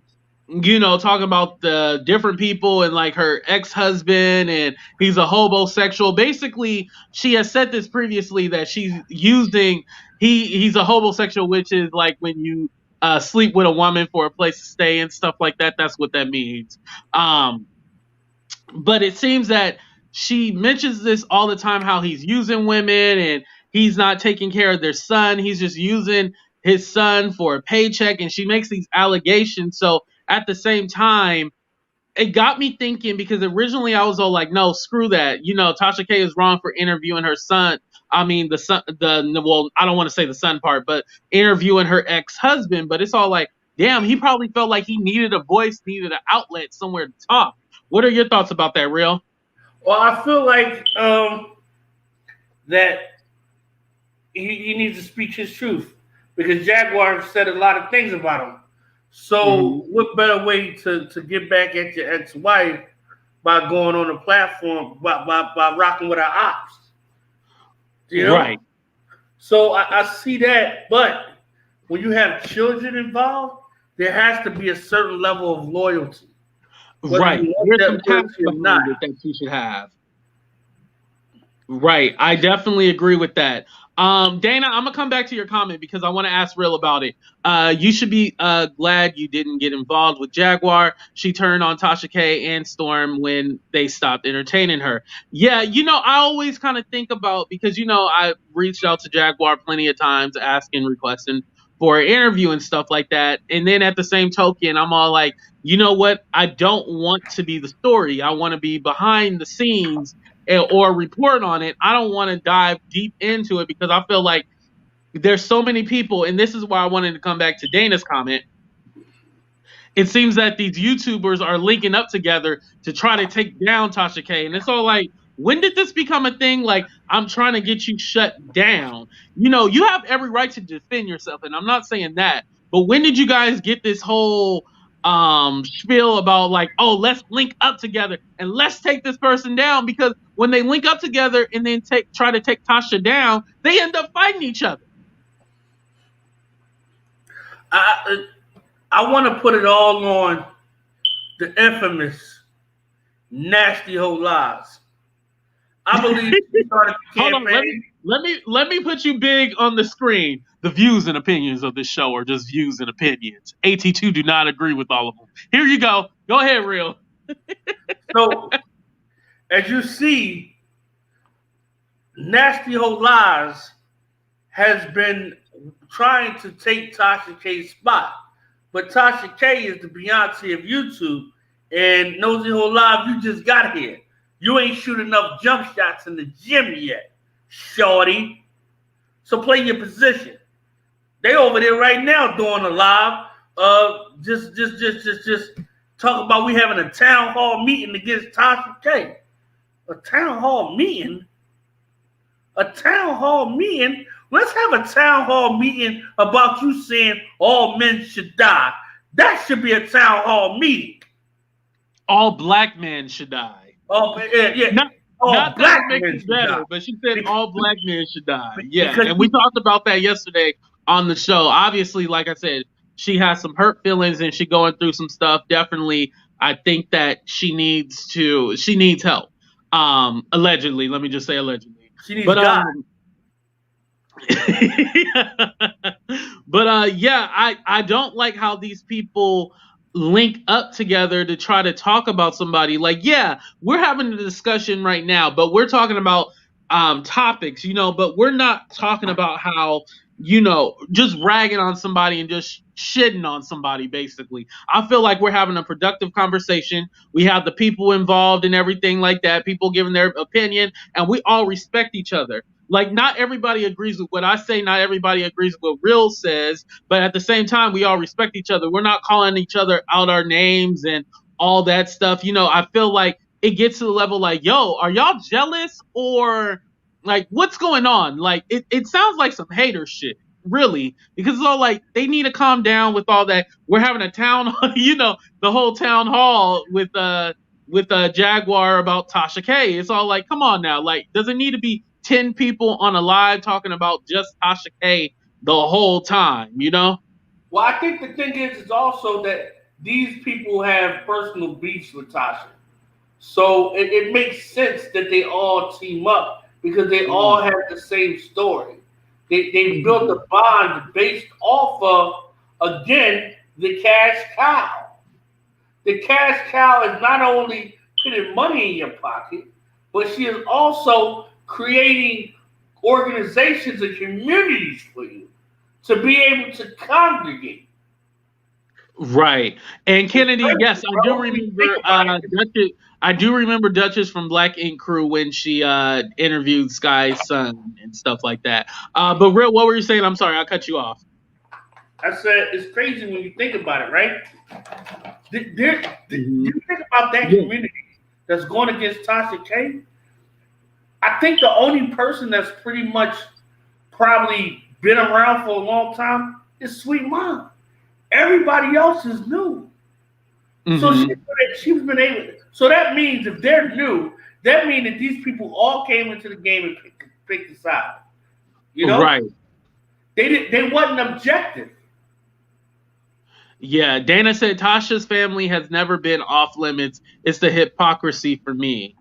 talking about the different people and like her ex-husband and he's a homosexual. Basically, she has said this previously that she's using, he's a homosexual, which is like when you sleep with a woman for a place to stay and stuff like that. That's what that means. But it seems that she mentions this all the time, how he's using women and he's not taking care of their son. He's just using his son for a paycheck, and she makes these allegations. So at the same time, it got me thinking, because originally I was all like, no, screw that. Tasha K is wrong for interviewing her son. I mean, well, I don't want to say the son part, but interviewing her ex-husband. But it's all like, damn, he probably felt like he needed a voice, needed an outlet, somewhere to talk. What are your thoughts about that, Real? Well, I feel like that he needs to speak his truth, because Jaguar said a lot of things about him. So what better way to get back at your ex-wife by going on a platform, by rocking with our ops? Right. So I see that, but when you have children involved, there has to be a certain level of loyalty. Right. There's some tax that you should have. Right. I definitely agree with that. Dana, I'm gonna come back to your comment because I want to ask Real about it. You should be glad you didn't get involved with Jaguar. She turned on Tasha K and Storm when they stopped entertaining her. Yeah, I always kind of think about, because I reached out to Jaguar plenty of times asking, requesting for an interview and stuff like that. And then at the same token, I'm all like, you know what? I don't want to be the story. I want to be behind the scenes or report on it. I don't want to dive deep into it because I feel like there's so many people, and this is why I wanted to come back to Dana's comment. It seems that these YouTubers are linking up together to try to take down Tasha K. And it's all like, when did this become a thing? Like, I'm trying to get you shut down. You have every right to defend yourself, and I'm not saying that. But when did you guys get this whole spiel about like, oh, let's link up together and let's take this person down? Because when they link up together and then try to take Tasha down, they end up fighting each other. I want to put it all on the infamous Nasty Ho Lies. I believe she started the Hold on, campaign. let me put you big on the screen. The views and opinions of this show are just views and opinions. AT2 do not agree with all of them. Here you go. Go ahead, Real. So, as you see, Nasty Ho Lies has been trying to take Tasha K's spot. But Tasha K is the Beyonce of YouTube. And Nosy Ho Live, you just got here. You ain't shooting enough jump shots in the gym yet, shorty. So play your position. They over there right now doing a live. Just talk about we having a town hall meeting against Tasha K. A town hall meeting? A town hall meeting? Let's have a town hall meeting about you saying all men should die. That should be a town hall meeting. All black men should die. Oh, yeah. Not that makes it better, but she said all black men should die. Yeah, and we talked about that yesterday on the show. Obviously, like I said, she has some hurt feelings and she going through some stuff. Definitely, I think that she needs help. Allegedly, let me just say allegedly. She needs God. But yeah, I don't like how these people link up together to try to talk about somebody. Like, yeah, we're having a discussion right now, but we're talking about topics, but we're not talking about how, just ragging on somebody and just shitting on somebody, basically. I feel like we're having a productive conversation. We have the people involved and everything like that, people giving their opinion, and we all respect each other. Like, not everybody agrees with what I say. Not everybody agrees with what Real says. But at the same time, we all respect each other. We're not calling each other out our names and all that stuff. I feel like it gets to the level like, yo, are y'all jealous? Or, like, what's going on? Like, it sounds like some hater shit, really. Because it's all like, they need to calm down with all that. We're having a town, the whole town hall with Jaguar about Tasha K. It's all like, come on now. Like, does it need to be 10 people on a live talking about just Tasha K the whole time, Well, I think the thing is also that these people have personal beefs with Tasha. So it makes sense that they all team up because they all have the same story. They built a bond based off of, again, the cash cow. The cash cow is not only putting money in your pocket, but she is also creating organizations and communities for you to be able to congregate. Right. And Kennedy, yes, I do remember I do remember Duchess from Black Ink Crew when she interviewed Sky's son and stuff like that. But Real, what were you saying? I'm sorry, I cut you off. I said it's crazy when you think about it, right? You think about that community that's going against Tasha K. I think the only person that's pretty much probably been around for a long time is Sweet Mom. Everybody else is new. So she's been able to. So that means if they're new, that means that these people all came into the game and picked a side. Right. They wasn't objective. Yeah, Dana said Tasha's family has never been off limits. It's the hypocrisy for me.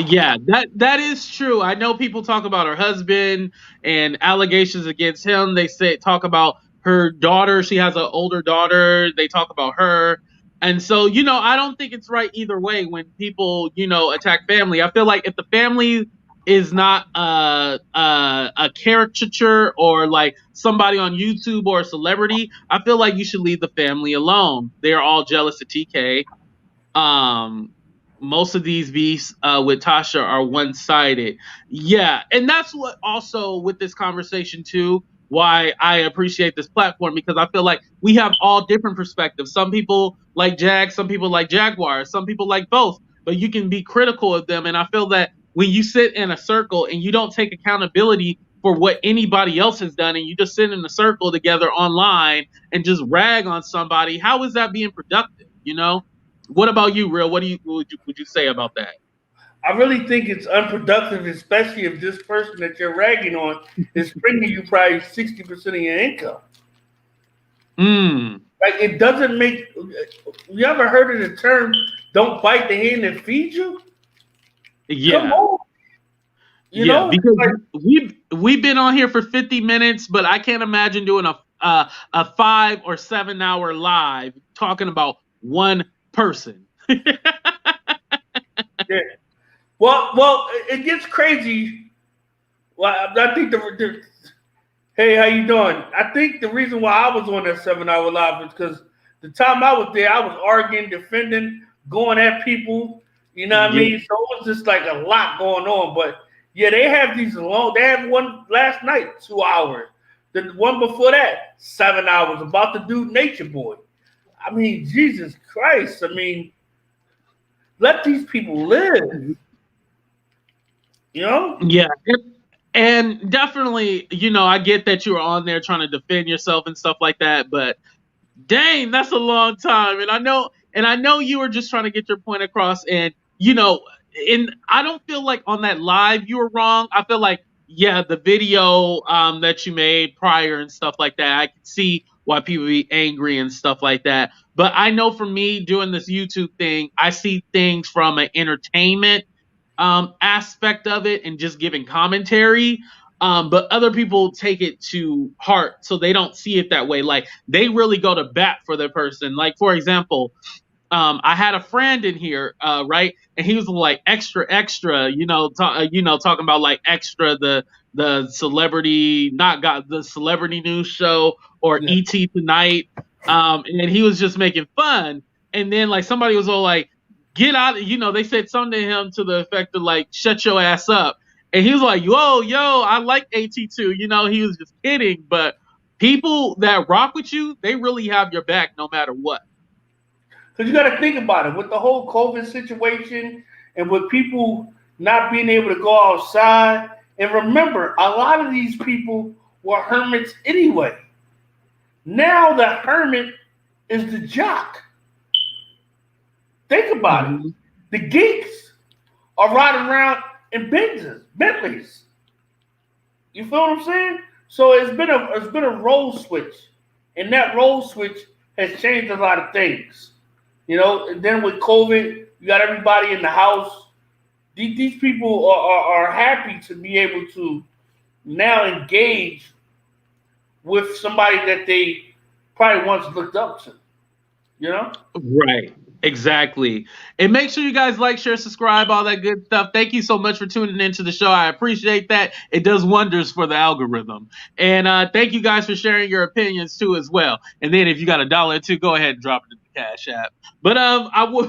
Yeah, that is true. I know people talk about her husband and allegations against him. They talk about her daughter. She has an older daughter. They talk about her. And so, I don't think it's right either way when people, attack family. I feel like if the family is not a caricature or like somebody on YouTube or a celebrity, I feel like you should leave the family alone. They're all jealous of TK. Most of these beefs with Tasha are one-sided. Yeah, and that's what also with this conversation too, why I appreciate this platform, because I feel like we have all different perspectives. Some people like Jag, some people like Jaguar, some people like both, but you can be critical of them. And I feel that when you sit in a circle and you don't take accountability for what anybody else has done and you just sit in a circle together online and just rag on somebody, how is that being productive, What about you, Real? What would you say about that? I really think it's unproductive, especially if this person that you're ragging on is bringing you probably 60% of your income. Like, it doesn't make. You ever heard of the term "don't bite the hand that feeds you"? Yeah. Come on. You Yeah, know, because like, we've been on here for 50 minutes, but I can't imagine doing a 5 or 7 hour live talking about one person. yeah. Well, it gets crazy. Well, I think the hey, how you doing? I think the reason why I was on that 7 hour live was because the time I was there, I was arguing, defending, going at people. You know what I Yeah. mean? So it was just like a lot going on. But yeah, they have these long. They had one last night, 2 hours. The one before that, 7 hours about the dude Nature Boy. I mean, Jesus Christ. I mean, let these people live. You know? Yeah. And definitely, I get that you were on there trying to defend yourself and stuff like that, but dang, that's a long time. And I know you were just trying to get your point across. And I don't feel like on that live you were wrong. I feel like, yeah, the video that you made prior and stuff like that, I can see why people be angry and stuff like that. But I know for me doing this YouTube thing, I see things from an entertainment aspect of it and just giving commentary. But other people take it to heart, so they don't see it that way. Like they really go to bat for the person. Like for example, I had a friend in here, right, and he was like extra, extra, talking about like extra the celebrity, not got the celebrity news show or Yeah. ET Tonight, and he was just making fun. And then like somebody was all like, "Get out!" They said something to him to the effect of like, "Shut your ass up." And he was like, "Whoa, yo, I like AT2." He was just kidding, but people that rock with you, they really have your back no matter what. Because you got to think about it with the whole COVID situation and with people not being able to go outside. And remember, a lot of these people were hermits anyway. Now the hermit is the jock. Think about it. The geeks are riding around in Bentleys. You feel what I'm saying? So it's been a role switch, and that role switch has changed a lot of things. And then with COVID, you got everybody in the house. These people are happy to be able to now engage with somebody that they probably once looked up to. Right. Exactly. And make sure you guys like, share, subscribe, all that good stuff. Thank you so much for tuning into the show. I appreciate that. It does wonders for the algorithm. And thank you guys for sharing your opinions too as well. And then if you got $1 or $2, go ahead and drop it in the Cash App. But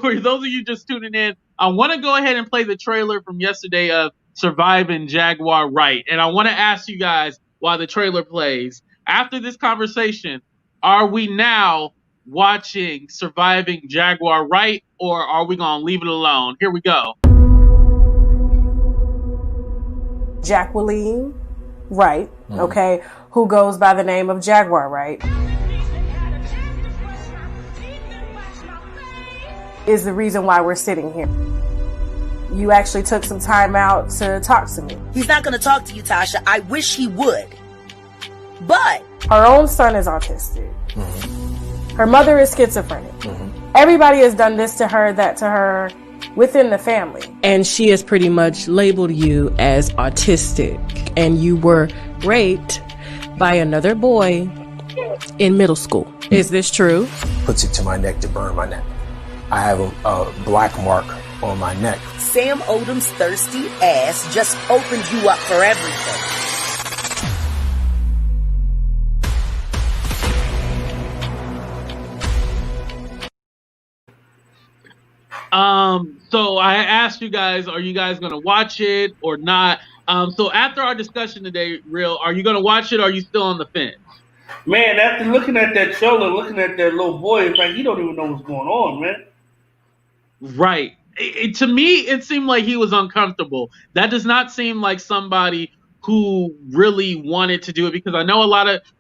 for those of you just tuning in, I want to go ahead and play the trailer from yesterday of Surviving Jaguar-Wright. And I want to ask you guys while the trailer plays, after this conversation, are we now watching Surviving Jaguar-Wright, or are we gonna leave it alone? Here we go. Jacqueline Wright, okay, who goes by the name of Jaguar Wright, is the reason why we're sitting here. You actually took some time out to talk to me. He's not going to talk to you, Tasha. I wish he would. But her own son is autistic. Her mother is schizophrenic. Everybody has done this to her, that to her, within the family. And she has pretty much labeled you as autistic. And you were raped by another boy in middle school. Is this true? Puts it to my neck to burn my neck. I have a black mark on my neck. Sam Odom's thirsty ass just opened you up for everything. So I asked you guys, are you guys gonna watch it or not? So after our discussion today, Real, are you gonna watch it or are you still on the fence? Man, after looking at that trailer, looking at that little boy, it's like he don't even know what's going on, man. Right. To me, it seemed like he was uncomfortable. That does not seem like somebody who really wanted to do it, because I know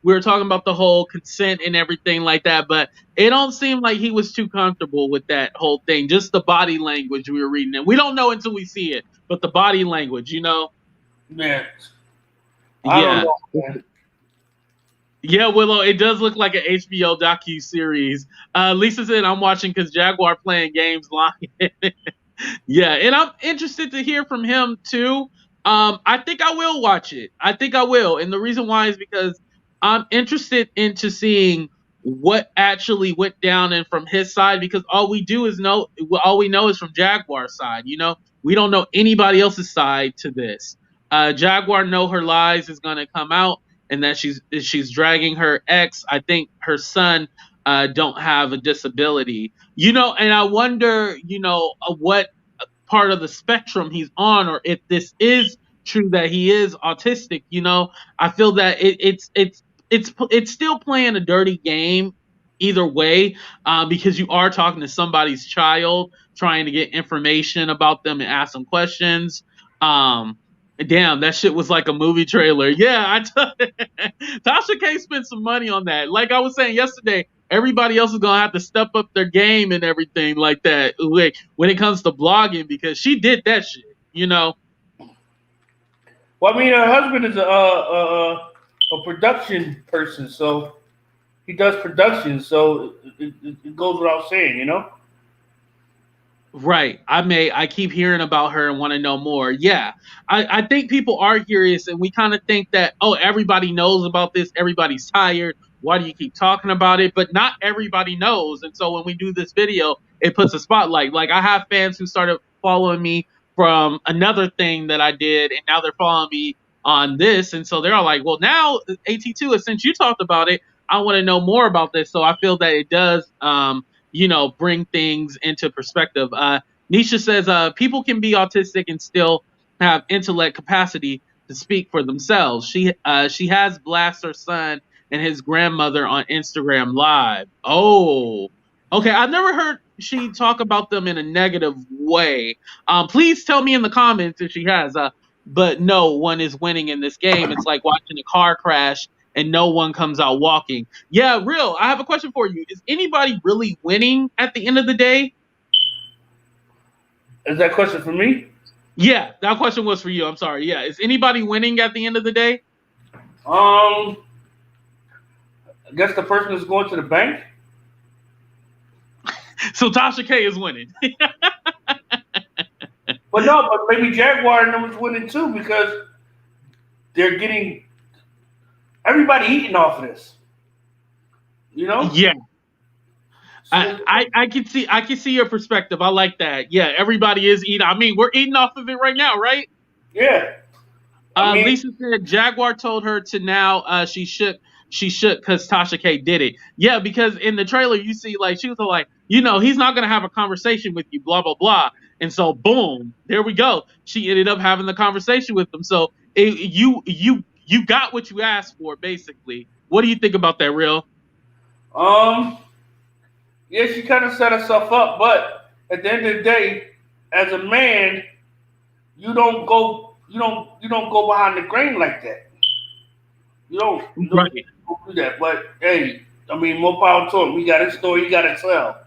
we were talking about the whole consent and everything like that, but it don't seem like he was too comfortable with that whole thing. Just the body language we were reading. And we don't know until we see it, but the body language, Man. I don't know, man. Yeah, Willow, it does look like an HBO docu-series. Lisa said, I'm watching because Jaguar playing games live. Yeah, and I'm interested to hear from him, too. I think I will watch it. I think I will, and the reason why is because I'm interested into seeing what actually went down and from his side. Because all we know is from Jaguar's side. You know, we don't know anybody else's side to this. Jaguar know her lies is gonna come out, and that she's dragging her ex. I think her son don't have a disability. You know, and I wonder, what part of the spectrum he's on, or if this is true that he is autistic. I feel that it's still playing a dirty game either way, because you are talking to somebody's child, trying to get information about them and ask them questions. Damn, that shit was like a movie trailer. Yeah, Tasha K spent some money on that. Like I was saying yesterday, everybody else is gonna have to step up their game and everything like that. Like when it comes to blogging, because she did that shit. Well, I mean, her husband is a production person, so he does production. So it goes without saying, Right. I keep hearing about her and want to know more. Yeah. I think people are curious, and we kind of think that, oh, everybody knows about this. Everybody's tired. Why do you keep talking about it? But not everybody knows. And so when we do this video, it puts a spotlight. Like, I have fans who started following me from another thing that I did, and now they're following me on this. And so they're all like, well, now AT2, since you talked about it, I want to know more about this. So I feel that it does, bring things into perspective. Nisha says, people can be autistic and still have intellect capacity to speak for themselves. She has blasted her son and his grandmother on Instagram Live. Oh, okay. I've never heard she talk about them in a negative way. Please tell me in the comments if she has. But no one is winning in this game. It's like watching a car crash and no one comes out walking. Yeah, real. I have a question for you. Is anybody really winning at the end of the day? Is that question for me? Yeah, that question was for you. I'm sorry. Yeah, is anybody winning at the end of the day? I guess the person is going to the bank. So Tasha K is winning. But maybe Jaguar and them is winning too, because they're getting everybody eating off of this. Yeah. So, I can see your perspective. I like that. Yeah, everybody is eating. I mean, we're eating off of it right now, right? Yeah. Lisa said Jaguar told her to now she shook because Tasha K did it. Yeah, because in the trailer you see like she was like, he's not gonna have a conversation with you, blah blah blah. And so boom, there we go. She ended up having the conversation with them. So you got what you asked for, basically. What do you think about that, Real? Yeah, she kind of set herself up, but at the end of the day, as a man, you don't go behind the grain like that. You don't do that. But hey, I mean, more power to him. We got a story, you got to tell.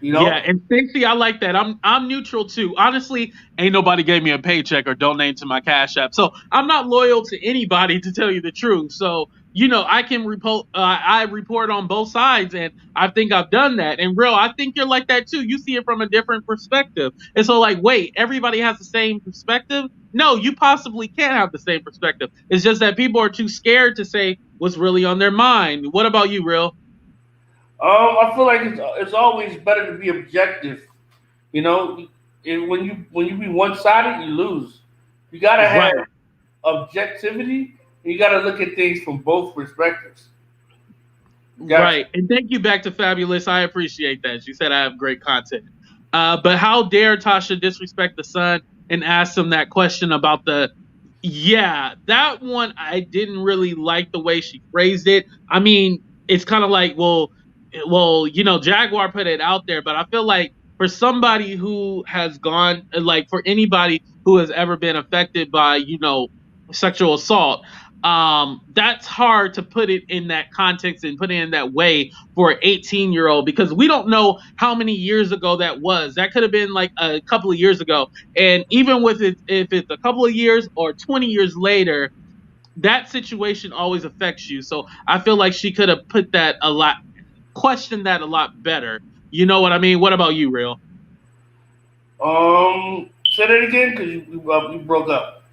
Yeah, and Stacey, I like that. I'm neutral too. Honestly, ain't nobody gave me a paycheck or donate to my Cash App, so I'm not loyal to anybody, to tell you the truth. So I can report on both sides, and I think I've done that. And Real, I think you're like that too. You see it from a different perspective, and so like, wait, everybody has the same perspective? No, you possibly can't have the same perspective. It's just that people are too scared to say what's really on their mind. What about you, Real? I feel like it's always better to be objective. And when you be one-sided, you lose. You gotta have objectivity. And you gotta look at things from both perspectives. Right. And thank you back to Fabulous. I appreciate that. She said I have great content. But how dare Tasha disrespect the son and ask him that question about that one, I didn't really like the way she phrased it. I mean, it's kind of like, well, Jaguar put it out there, but I feel like for somebody who has gone, like for anybody who has ever been affected by, sexual assault, that's hard to put it in that context and put it in that way for an 18-year-old, because we don't know how many years ago that was. That could have been like a couple of years ago. And even with it, if it's a couple of years or 20 years later, that situation always affects you. So I feel like she could have questioned that a lot better. You know what I mean? What about you, Real? Say that again, because you broke up.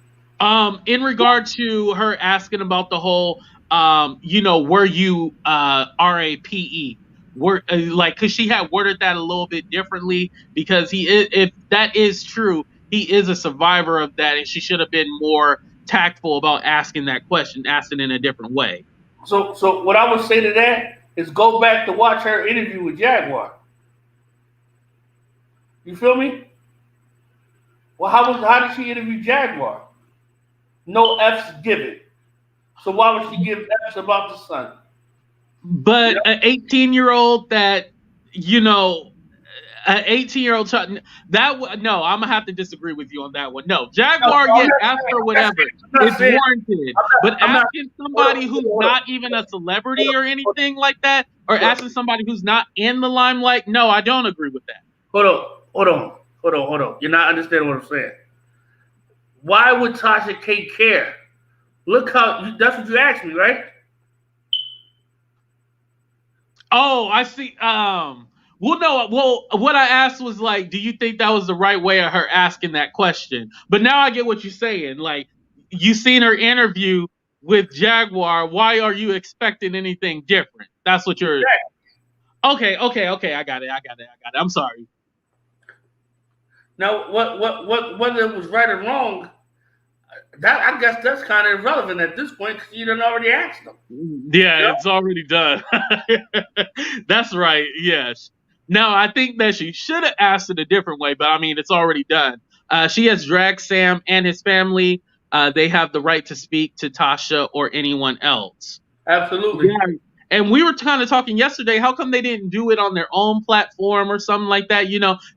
In regard to her asking about the whole, were you RAPE? Because she had worded that a little bit differently, because he is, if that is true, he is a survivor of that, and she should have been more tactful about asking that question, asking in a different way. So what I would say to that is go back to watch her interview with Jaguar. You feel me? Well, how did she interview Jaguar? No F's given. So why would she give F's about the son? But an 18-year-old that, an 18-year-old child, no, I'm gonna have to disagree with you on that one. No, Jaguar, ask her whatever. It's warranted. But asking somebody who's not even a celebrity or anything like that, or asking somebody who's not in the limelight, no, I don't agree with that. Hold on. You're not understanding what I'm saying. Why would Tasha K care? Look how, that's what you asked me, right? Oh, I see. What I asked was like, do you think that was the right way of her asking that question? But now I get what you're saying. Like, you seen her interview with Jaguar. Why are you expecting anything different? That's what you're. Okay. I got it. I'm sorry. Now, whether it was right or wrong, that I guess that's kind of irrelevant at this point because you done already asked them. Yeah, it's already done. That's right. Yes. Now, I think that she should have asked it a different way, but I mean, it's already done. She has dragged Sam and his family. They have the right to speak to Tasha or anyone else. Absolutely. Yeah. And we were kind of talking yesterday, how come they didn't do it on their own platform or something like that?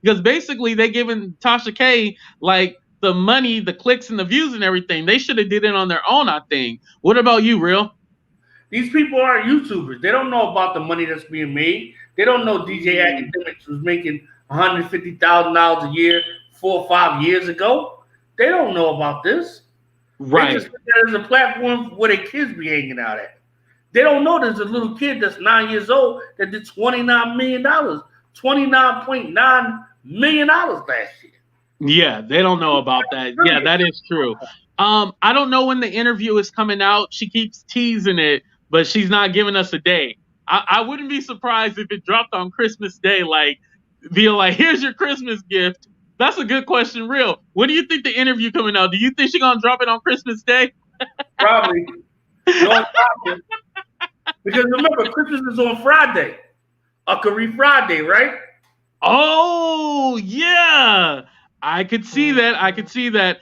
Because basically they given Tasha K like the money, the clicks and the views and everything. They should have did it on their own, I think. What about you, Real? These people aren't YouTubers. They don't know about the money that's being made. They don't know DJ Academics was making $150,000 a year 4 or 5 years ago. They don't know about this. Right. They just think that there's a platform where their kids be hanging out at. They don't know there's a little kid that's 9 years old that did $29 million, $29.9 million last year. Yeah, they don't know about that. Yeah, that is true. I don't know when the interview is coming out. She keeps teasing it, but she's not giving us a day. I wouldn't be surprised if it dropped on Christmas Day, like, be like, here's your Christmas gift. That's a good question, Real. When do you think the interview coming out? Do you think she's going to drop it on Christmas Day? Probably. No, probably. Because remember, Christmas is on Friday. Akari Friday, right? Oh, yeah. I could see that.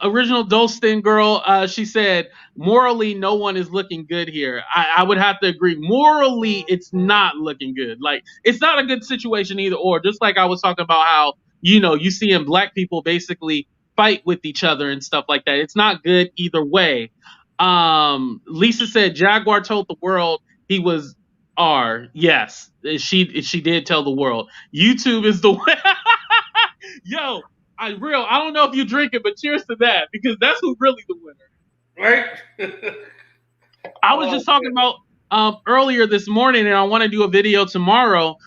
Original Dolston girl, she said, morally, no one is looking good here. I would have to agree. Morally, it's not looking good. Like, it's not a good situation either or. Just like I was talking about how, you see in black people basically fight with each other and stuff like that. It's not good either way. Lisa said Jaguar told the world he was R. Yes, she did tell the world. YouTube is the way. Yo, I don't know if you drink it, but cheers to that, because that's who's really the winner. Right? I was just talking about earlier this morning, and I want to do a video tomorrow.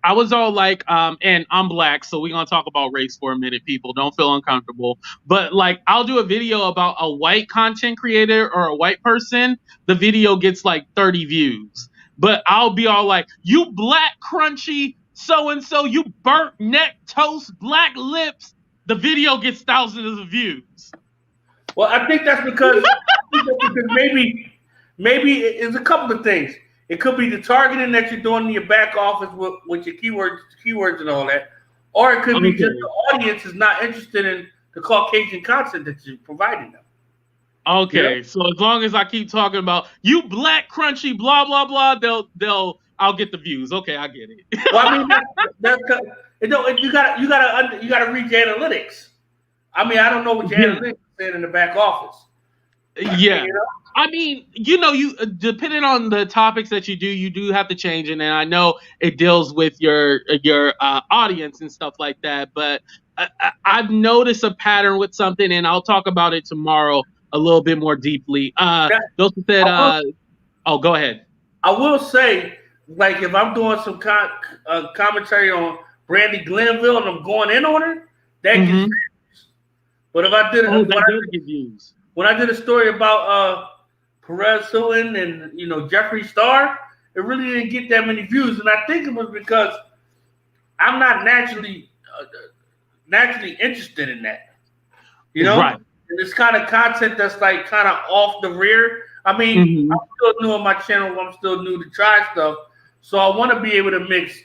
I was all like, and I'm black, so we're going to talk about race for a minute, people. Don't feel uncomfortable. But, like, I'll do a video about a white content creator or a white person. The video gets, like, 30 views. But I'll be all like, you black crunchy so-and-so, you burnt neck toast, black lips. The video gets thousands of views. Well, I think that's because maybe it's a couple of things. It could be the targeting that you're doing in your back office with your keywords and all that. Or it could be just the audience is not interested in the Caucasian content that you're providing them. Okay, yeah. So as long as I keep talking about you black crunchy blah blah blah, I'll get the views. Okay, I get it. Well, I mean you gotta read your analytics. I mean, I don't know what your analytics saying in the back office. Yeah. I mean, you depending on the topics that you do have to change it, and I know it deals with your audience and stuff like that. But I've noticed a pattern with something, and I'll talk about it tomorrow a little bit more deeply. Those said, go ahead. I will say, like, if I'm doing some commentary on Brandy Glenville and I'm going in on her, that gets serious. But if I did, that does get views. When I did a story about Perez Hilton and Jeffree Star, it really didn't get that many views, and I think it was because I'm not naturally interested in that. Right. And this kind of content that's like kind of off the rear. I mean, I'm still new on my channel. I'm still new to try stuff, so I want to be able to mix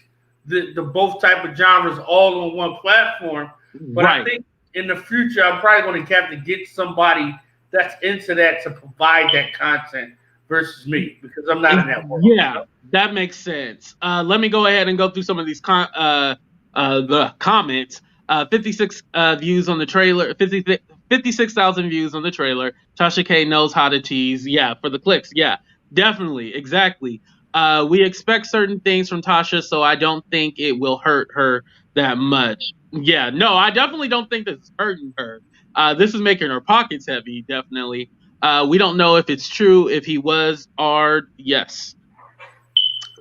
the both type of genres all on one platform. But I think in the future, I'm probably going to have to get somebody that's into that to provide that content versus me, because I'm not in that world. Yeah, that makes sense. Let me go ahead and go through some of these the comments. 56 views on the trailer. 56,000 views on the trailer. Tasha K knows how to tease. Yeah, for the clicks. Yeah, definitely. Exactly. We expect certain things from Tasha, so I don't think it will hurt her that much. Yeah, no, I definitely don't think this is hurting her. This is making her pockets heavy, definitely. We don't know if it's true. If he was R'd, yes.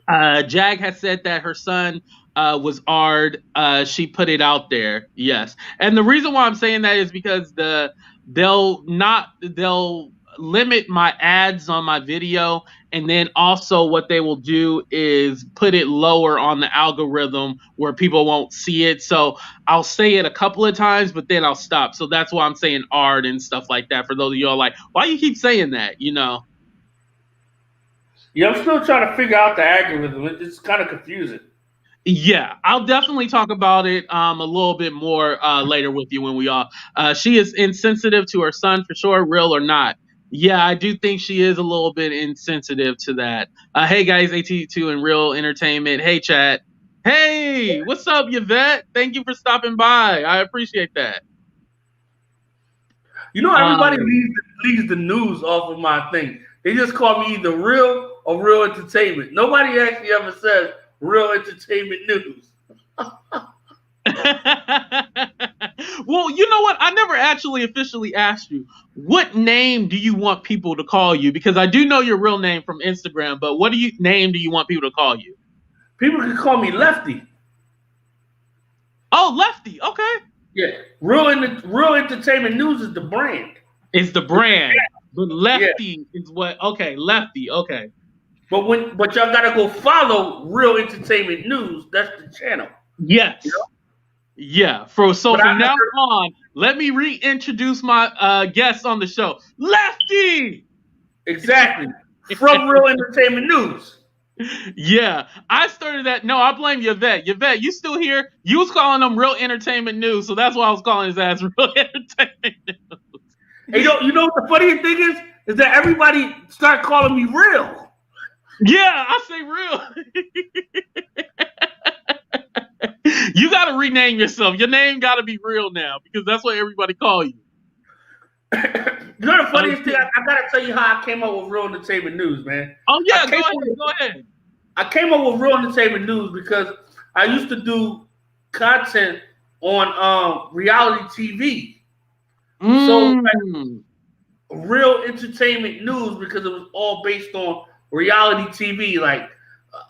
Jag has said that her son was R'd. She put it out there, yes. And the reason why I'm saying that is because they'll limit my ads on my video, and then also what they will do is put it lower on the algorithm where people won't see it. So I'll say it a couple of times, but then I'll stop. So that's why I'm saying R'd and stuff like that. For those of y'all like, why you keep saying that? Yeah, I'm still trying to figure out the algorithm. It's kind of confusing. Yeah, I'll definitely talk about it a little bit more later with you when we all. She is insensitive to her son for sure, real or not. Yeah, I do think she is a little bit insensitive to that. Hey guys, AT2 and Real Entertainment. Hey chat. Hey, what's up, Yvette? Thank you for stopping by. I appreciate that. Everybody leaves the news off of my thing. They just call me either Real or Real Entertainment. Nobody actually ever says Real Entertainment News. Well, you know what? I never actually officially asked you, what name do you want people to call you? Because I do know your real name from Instagram, but what name do you want people to call you? People can call me Lefty. Oh, Lefty. Okay. Yeah. Real Entertainment News is the brand. It's the brand. But Lefty is what? Okay, Lefty. Okay. But y'all gotta go follow Real Entertainment News. That's the channel. Yes. Yeah. From now on, let me reintroduce my guest on the show, Lefty. Exactly. From Real Entertainment News. Yeah, I started that. No, I blame Yvette. Yvette, you still here? You was calling them Real Entertainment News, so that's why I was calling his ass Real Entertainment News. Hey, you know what the funniest thing is that everybody start calling me Real. Yeah, I say Real. You got to rename yourself. Your name got to be Real now, because that's what everybody call you. You know the funniest thing? I got to tell you how I came up with Real Entertainment News, man. Oh, yeah, go ahead. I came up with Real Entertainment News because I used to do content on reality TV. So Real Entertainment News, because it was all based on reality TV. Like,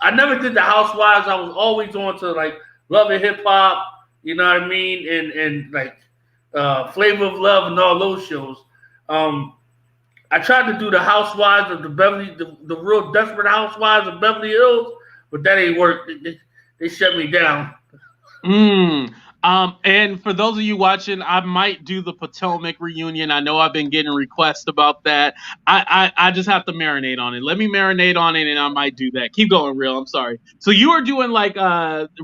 I never did the Housewives. I was always on to like Love and Hip Hop, you know what I mean, and like Flavor of Love and all those shows. I tried to do the Housewives of the real Desperate Housewives of Beverly Hills, but that ain't worked. They shut me down. And for those of you watching, I might do the Potomac reunion. I know I've been getting requests about that. I just have to marinate on it. Let me marinate on it, and I might do that. Keep going, Real. I'm sorry. So you were doing like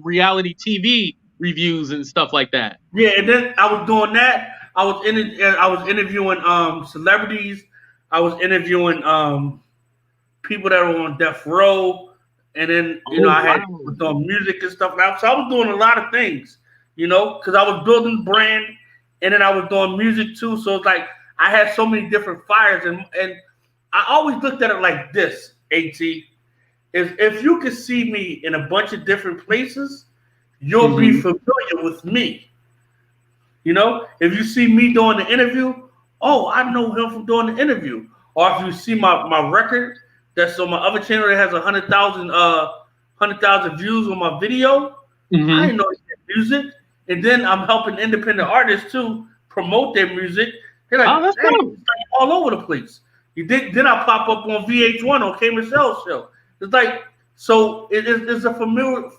reality TV reviews and stuff like that. Yeah, and then I was doing that. I was interviewing celebrities. I was interviewing people that were on death row, and then I was doing music and stuff. So I was doing a lot of things. Because I was building brand, and then I was doing music too. So it's like I had so many different fires, and I always looked at it like this, AT. If you could see me in a bunch of different places, you'll be familiar with me. If you see me doing the interview, oh, I know him from doing the interview. Or if you see my record that's on my other channel that has 100,000 views on my video, I didn't know he did music. And then I'm helping independent artists too promote their music. They're like, oh, that's hey, cool. it's like all over the place. Then I pop up on VH1 on K Michelle's show. It's like, so it's a familiar.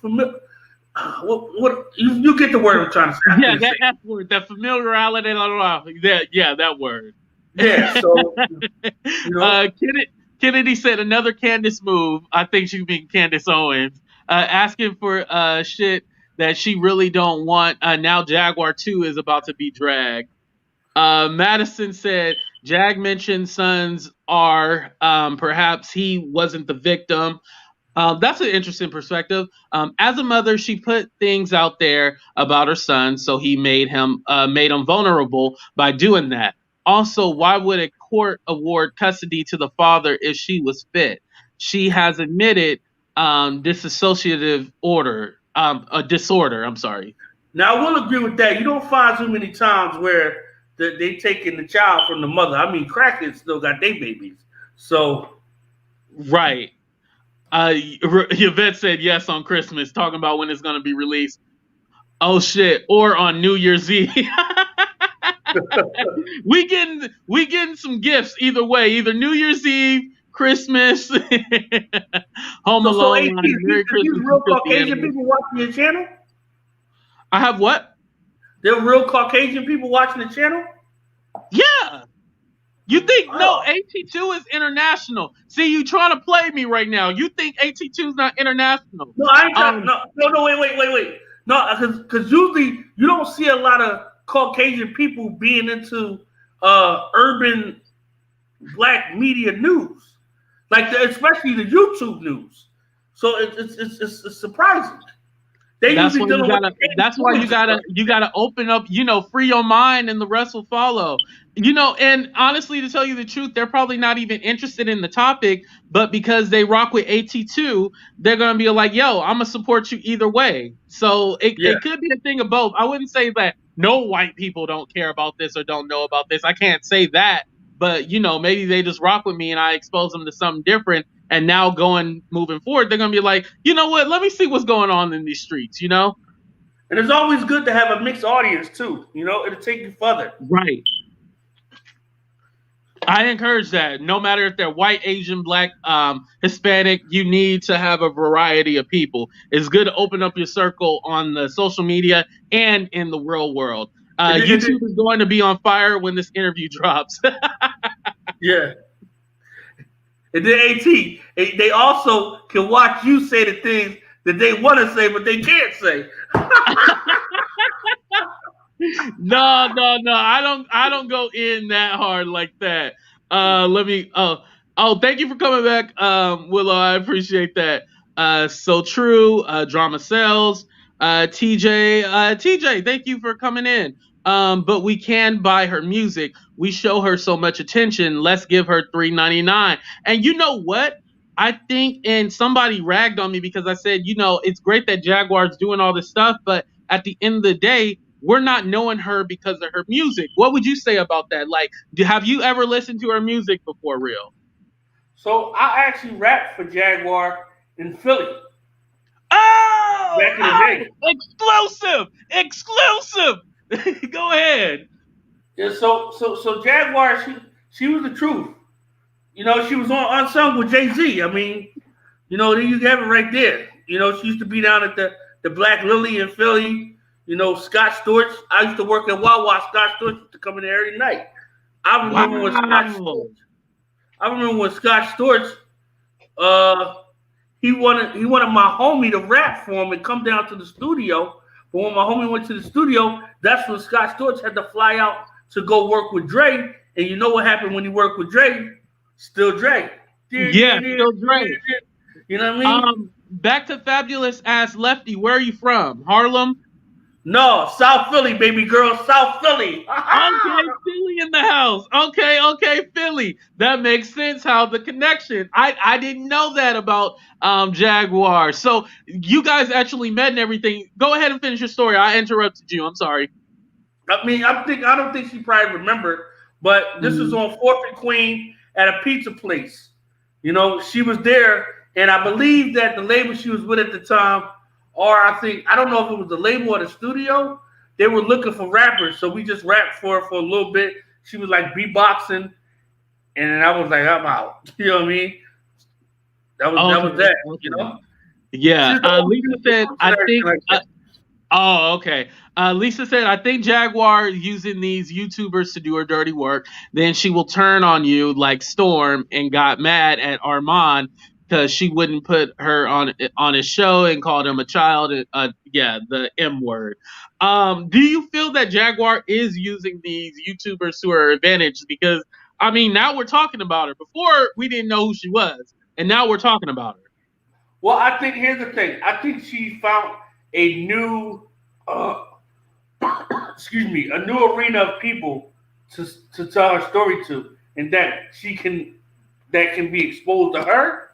What you get the word I'm trying to say? Yeah, that word, that familiarity. That word. Yeah. So you know, Kennedy said another Candace move. I think she mean Candace Owens. Asking for shit that she really don't want. Now Jaguar 2 is about to be dragged. Madison said Jag mentioned sons are perhaps he wasn't the victim. That's an interesting perspective. As a mother, she put things out there about her son, so he made him vulnerable by doing that. Also, why would a court award custody to the father if she was fit? She has admitted dissociative order, a disorder. I'm sorry. now I will agree with that. You don't find too many times where they taking the child from the mother. I mean, crackheads still got their babies. So Right. Yvette said yes on Christmas, talking about when it's going to be released. Oh shit! Or on New Year's Eve. we getting some gifts either way. Either New Year's Eve, Christmas, Home Alone. Merry Christmas. Real Caucasian people watching your channel? I have what? There are real Caucasian people watching the channel? Yeah. You think no? AT2 is international. See, you trying to play me right now. You think AT2 is not international? No, I ain't trying. No. Wait. No, because usually you don't see a lot of Caucasian people being into urban black media news, like especially the YouTube news. So it's surprising. That's why you gotta open up, free your mind, and the rest will follow. And honestly, to tell you the truth, they're probably not even interested in the topic, but because they rock with AT2, they're gonna be like, yo, I'm gonna support you either way. So it could be a thing of both. I wouldn't say that no white people don't care about this or don't know about this. I can't say that, but maybe they just rock with me and I expose them to something different. And now moving forward, they're going to be like, you know what? Let me see what's going on in these streets, And it's always good to have a mixed audience, too. It'll take you further. Right. I encourage that. No matter if they're white, Asian, black, Hispanic, you need to have a variety of people. It's good to open up your circle on the social media and in the real world. YouTube is going to be on fire when this interview drops. Yeah. And then AT, they also can watch you say the things that they want to say, but they can't say. No. I don't go in that hard like that. Thank you for coming back, Willow. I appreciate that. So true. Drama sells. TJ, thank you for coming in. But we can buy her music. We show her so much attention. Let's give her $3.99. And you know what? I think, and somebody ragged on me because I said, it's great that Jaguar's doing all this stuff, but at the end of the day, we're not knowing her because of her music. What would you say about that? Like, have you ever listened to her music before, real? So I actually rapped for Jaguar in Philly. Oh! Back in the day. Exclusive! Go ahead. Yeah, so Jaguar, she was the truth. She was on Unsung with Jay-Z. I mean, you have it right there. She used to be down at the Black Lily in Philly. Scott Storch. I used to work at Wawa. Scott Storch used to come in there every night. I remember when Scott Storch, he wanted my homie to rap for him and come down to the studio. But when my homie went to the studio, that's when Scott Storch had to fly out to go work with Dre. And you know what happened when he worked with Dre? Still Dre. Yeah, still Dre. You know what I mean? Back to Fabulous Ass Lefty. Where are you from? Harlem? No, South Philly, baby girl. South Philly. Okay, Philly in the house. Okay, Philly. That makes sense how the connection. I didn't know that about Jaguar. So you guys actually met and everything. Go ahead and finish your story. I interrupted you. I'm sorry. I mean, I don't think she probably remembered, but this was on 4th and Queen at a pizza place. She was there, and I believe that the label she was with at the time, or I don't know if it was the label or the studio, they were looking for rappers, so we just rapped for her for a little bit. She was like beatboxing, and then I was like, I'm out. You know what I mean? That was that. You know? Yeah. Lisa said, I think. Oh, okay. Lisa said, I think Jaguar is using these YouTubers to do her dirty work. Then she will turn on you like Storm and got mad at Armand because she wouldn't put her on his show and called him a child. Yeah, the M word. Do you feel that Jaguar is using these YouTubers to her advantage? Because, I mean, now we're talking about her. Before, we didn't know who she was. And now we're talking about her. Well, I think, here's the thing. I think she found a new, a new arena of people to tell her story to, and that can be exposed to her,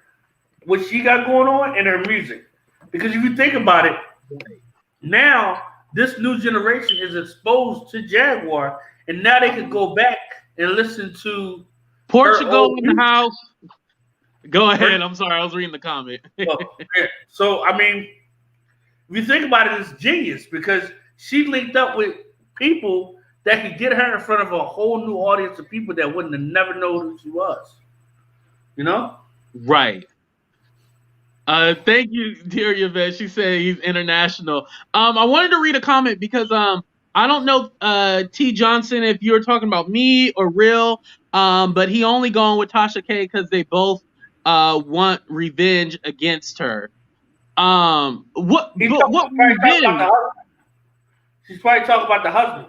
what she got going on, and her music. Because if you think about it, now this new generation is exposed to Jaguar, and now they can go back and listen to Portugal in the house. Go ahead. I'm sorry, I was reading the comment. So, I mean, if you think about it, it's genius because she linked up with people that could get her in front of a whole new audience of people that wouldn't have never known who she was. You know? Right. Thank you, dear Yvette. She said he's international. I wanted to read a comment because I don't know, T. Johnson, if you were talking about me or Real, but he only going with Tasha K because they both want revenge against her. What revenge? She's probably talking about the husband.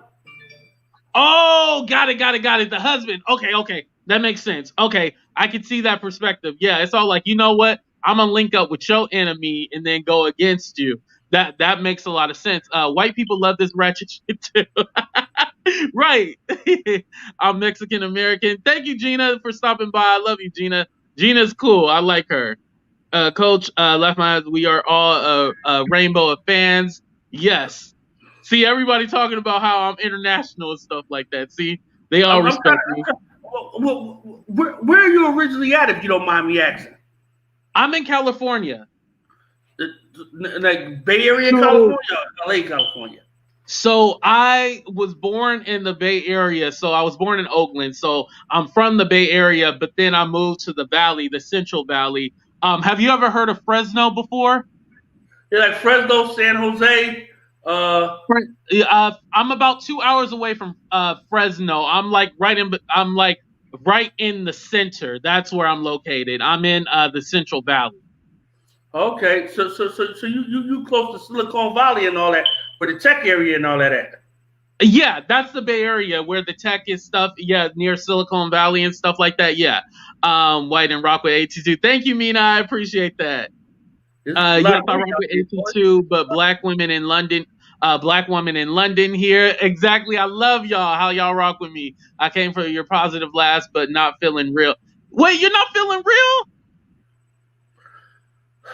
Oh, got it. The husband. Okay. That makes sense. Okay, I can see that perspective. Yeah, it's all like, you know what? I'm gonna link up with your enemy and then go against you. That makes a lot of sense. White people love this ratchet shit too. Right. I'm Mexican American. Thank you, Gina, for stopping by. I love you, Gina. Gina's cool. I like her. Coach left my eyes. We are all a rainbow of fans. Yes. See, everybody talking about how I'm international and stuff like that. See, they all respect me. Where are you originally at, if you don't mind me asking? I'm in California. Like Bay Area, California, or LA, California? So I was born in the Bay Area. So I was born in Oakland. So I'm from the Bay Area, but then I moved to the Valley, the Central Valley. Have you ever heard of Fresno before? Yeah, like Fresno, San Jose. I'm about 2 hours away from Fresno. I'm like right in the center. That's where I'm located. I'm in the Central Valley. Okay, so you close to Silicon Valley and all that, where the tech area and all that at? Yeah, that's the Bay Area where the tech is stuff. Yeah, near Silicon Valley and stuff like that. Yeah, White and rock with 82. Thank you, Mina. I appreciate that. Yes, I rock with 82, but black women in London. Black woman in London here. Exactly. I love y'all. How y'all rock with me. I came for your positive last, but not feeling real. Wait, you're not feeling real?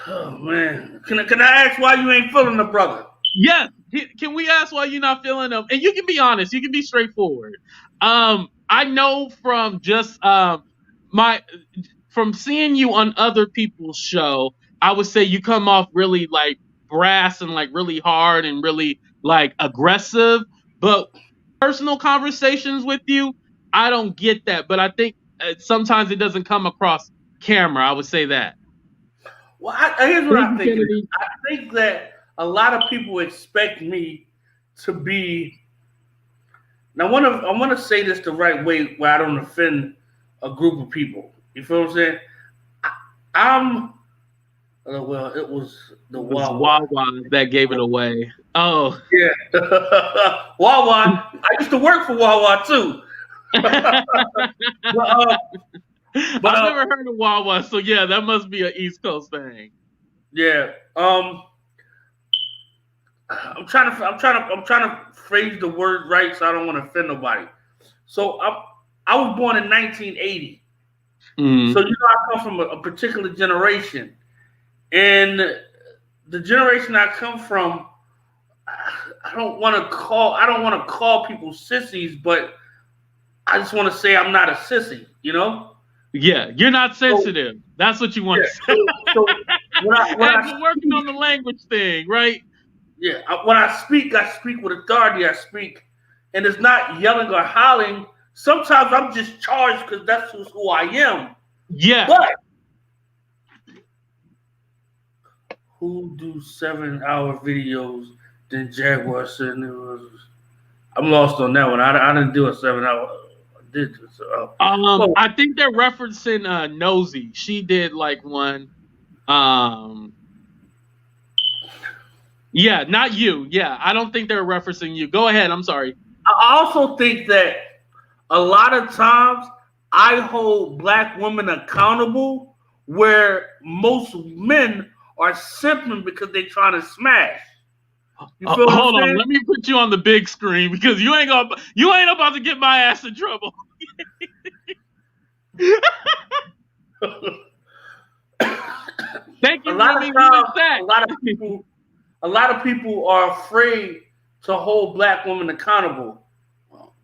Oh man, can I ask why you ain't feeling the brother? Yes. Can we ask why you're not feeling them? And you can be honest. You can be straightforward. I know from just from seeing you on other people's show, I would say you come off really like brass and like really hard and really like aggressive. But personal conversations with you, I don't get that. But I think sometimes it doesn't come across camera. I would say that. Well, here's what I think. I think that a lot of people expect me to be. Now, I want to say this the right way, where I don't offend a group of people. You feel what I'm saying? Well, it was the Wawa that gave it away. Oh, yeah, Wawa. I used to work for Wawa too. But I've never heard of Wawa, so yeah, that must be an East Coast thing. Yeah. I'm trying to phrase the word right, so I don't want to offend nobody. So I was born in 1980. Mm-hmm. So I come from a particular generation, and the generation I come from, I don't want to call people sissies, but I just want to say I'm not a sissy. Yeah, you're not sensitive. That's what you want to say. So when I working on the language thing, right? Yeah, when I speak with authority. I speak, and it's not yelling or hollering. Sometimes I'm just charged because that's who I am. Yeah. But who do 7-hour videos than Jaguar said? I'm lost on that one. I didn't do a 7-hour. I did this. I think they're referencing Nosy. She did like one. Yeah, not you. Yeah, I don't think they're referencing you. Go ahead. I'm sorry. I also think that a lot of times I hold black women accountable where most men are simping because they're trying to smash. You feel hold on, let me put you on the big screen because you ain't about to get my ass in trouble. Thank you. A lot of people are afraid to hold black women accountable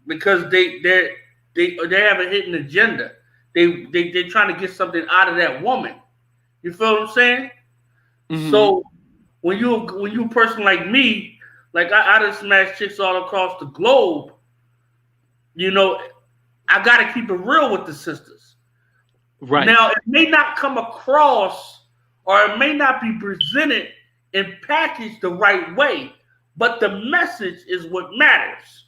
because they have a hidden agenda. They're trying to get something out of that woman. You feel what I'm saying? Mm-hmm. So when you a person like me, like I done smashed chicks all across the globe, you know, I gotta keep it real with the sisters. Right. Now it may not come across or it may not be presented and packaged the right way, but the message is what matters.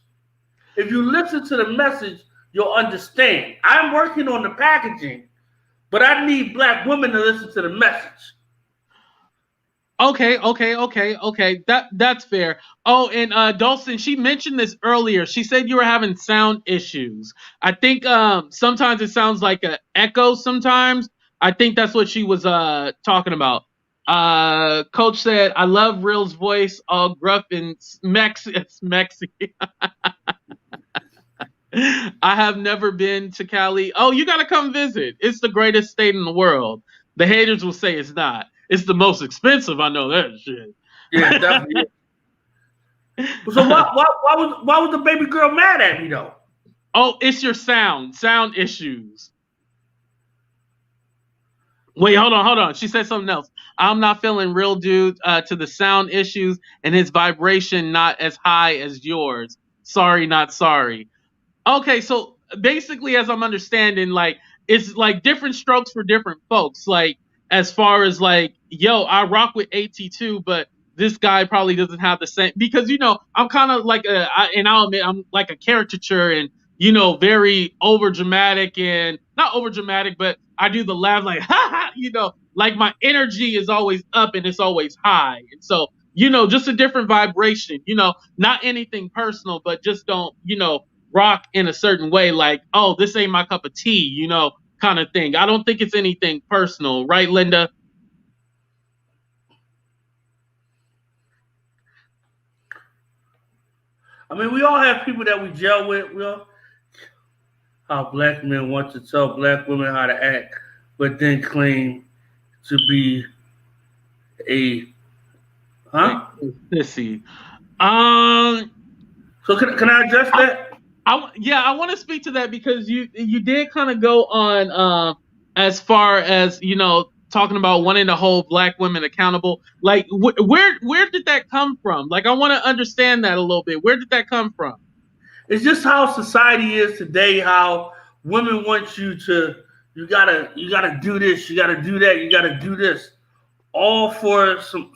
If you listen to the message, you'll understand. I'm working on the packaging, but I need black women to listen to the message. Okay. That's fair. Oh, and Dawson, she mentioned this earlier. She said you were having sound issues. I think sometimes it sounds like an echo sometimes. I think that's what she was talking about. Coach said, I love Real's voice, all gruff and smexy. I have never been to Cali. Oh, you got to come visit. It's the greatest state in the world. The haters will say it's not. It's the most expensive. I know that shit. Yeah, definitely. So why was the baby girl mad at me though? Oh, it's your sound issues. Wait, hold on. She said something else. I'm not feeling real due to the sound issues and his vibration not as high as yours. Sorry, not sorry. Okay, so basically, as I'm understanding, like it's like different strokes for different folks. Like as far as like, yo, I rock with AT2, but this guy probably doesn't have the same because I'm kind of like and I'll admit I'm like a caricature and very over dramatic and not over dramatic, but I do the laugh like ha ha, like my energy is always up and it's always high, and so just a different vibration. Not anything personal, but just don't rock in a certain way, like, oh, this ain't my cup of tea, kind of thing. I don't think it's anything personal, right, Linda? I mean, we all have people that we gel with. How black men want to tell black women how to act, but then claim to be a sissy. So can I address that? I want to speak to that because you did kind of go on as far as talking about wanting to hold black women accountable. Like where did that come from? Like I want to understand that a little bit. Where did that come from? It's just how society is today. How women want you you gotta do this, you gotta do that, you gotta do this, all for some.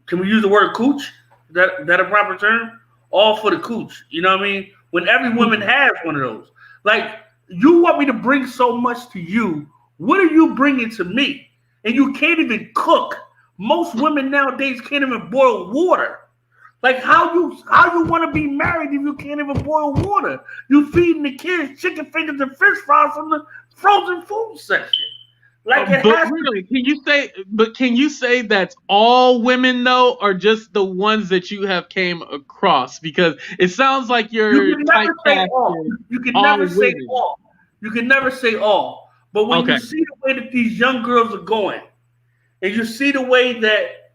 Can we use the word cooch? Is that a proper term? All for the cooch. You know what I mean? When every woman has one of those. Like, you want me to bring so much to you. What are you bringing to me? And you can't even cook. Most women nowadays can't even boil water. Like, how you want to be married if you can't even boil water? You feeding the kids chicken fingers and fish fries from the frozen food section. Like can you say that's all women though, or just the ones that you have came across? Because it sounds like you can never say all. You can never say all. You can never say all. But when you see the way that these young girls are going, and you see the way that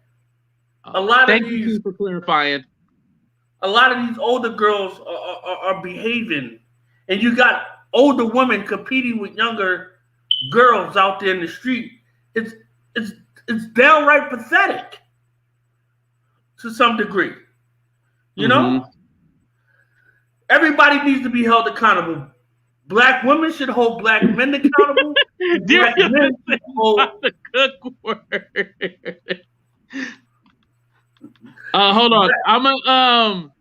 a lot of these, thank you for clarifying. A lot of these older girls are behaving, and you got older women competing with younger girls out there in the street. It's downright pathetic. to some degree. You know? Everybody needs to be held accountable. Black women should hold black men accountable. Dear, Black men should hold... a good word. Hold on. I'm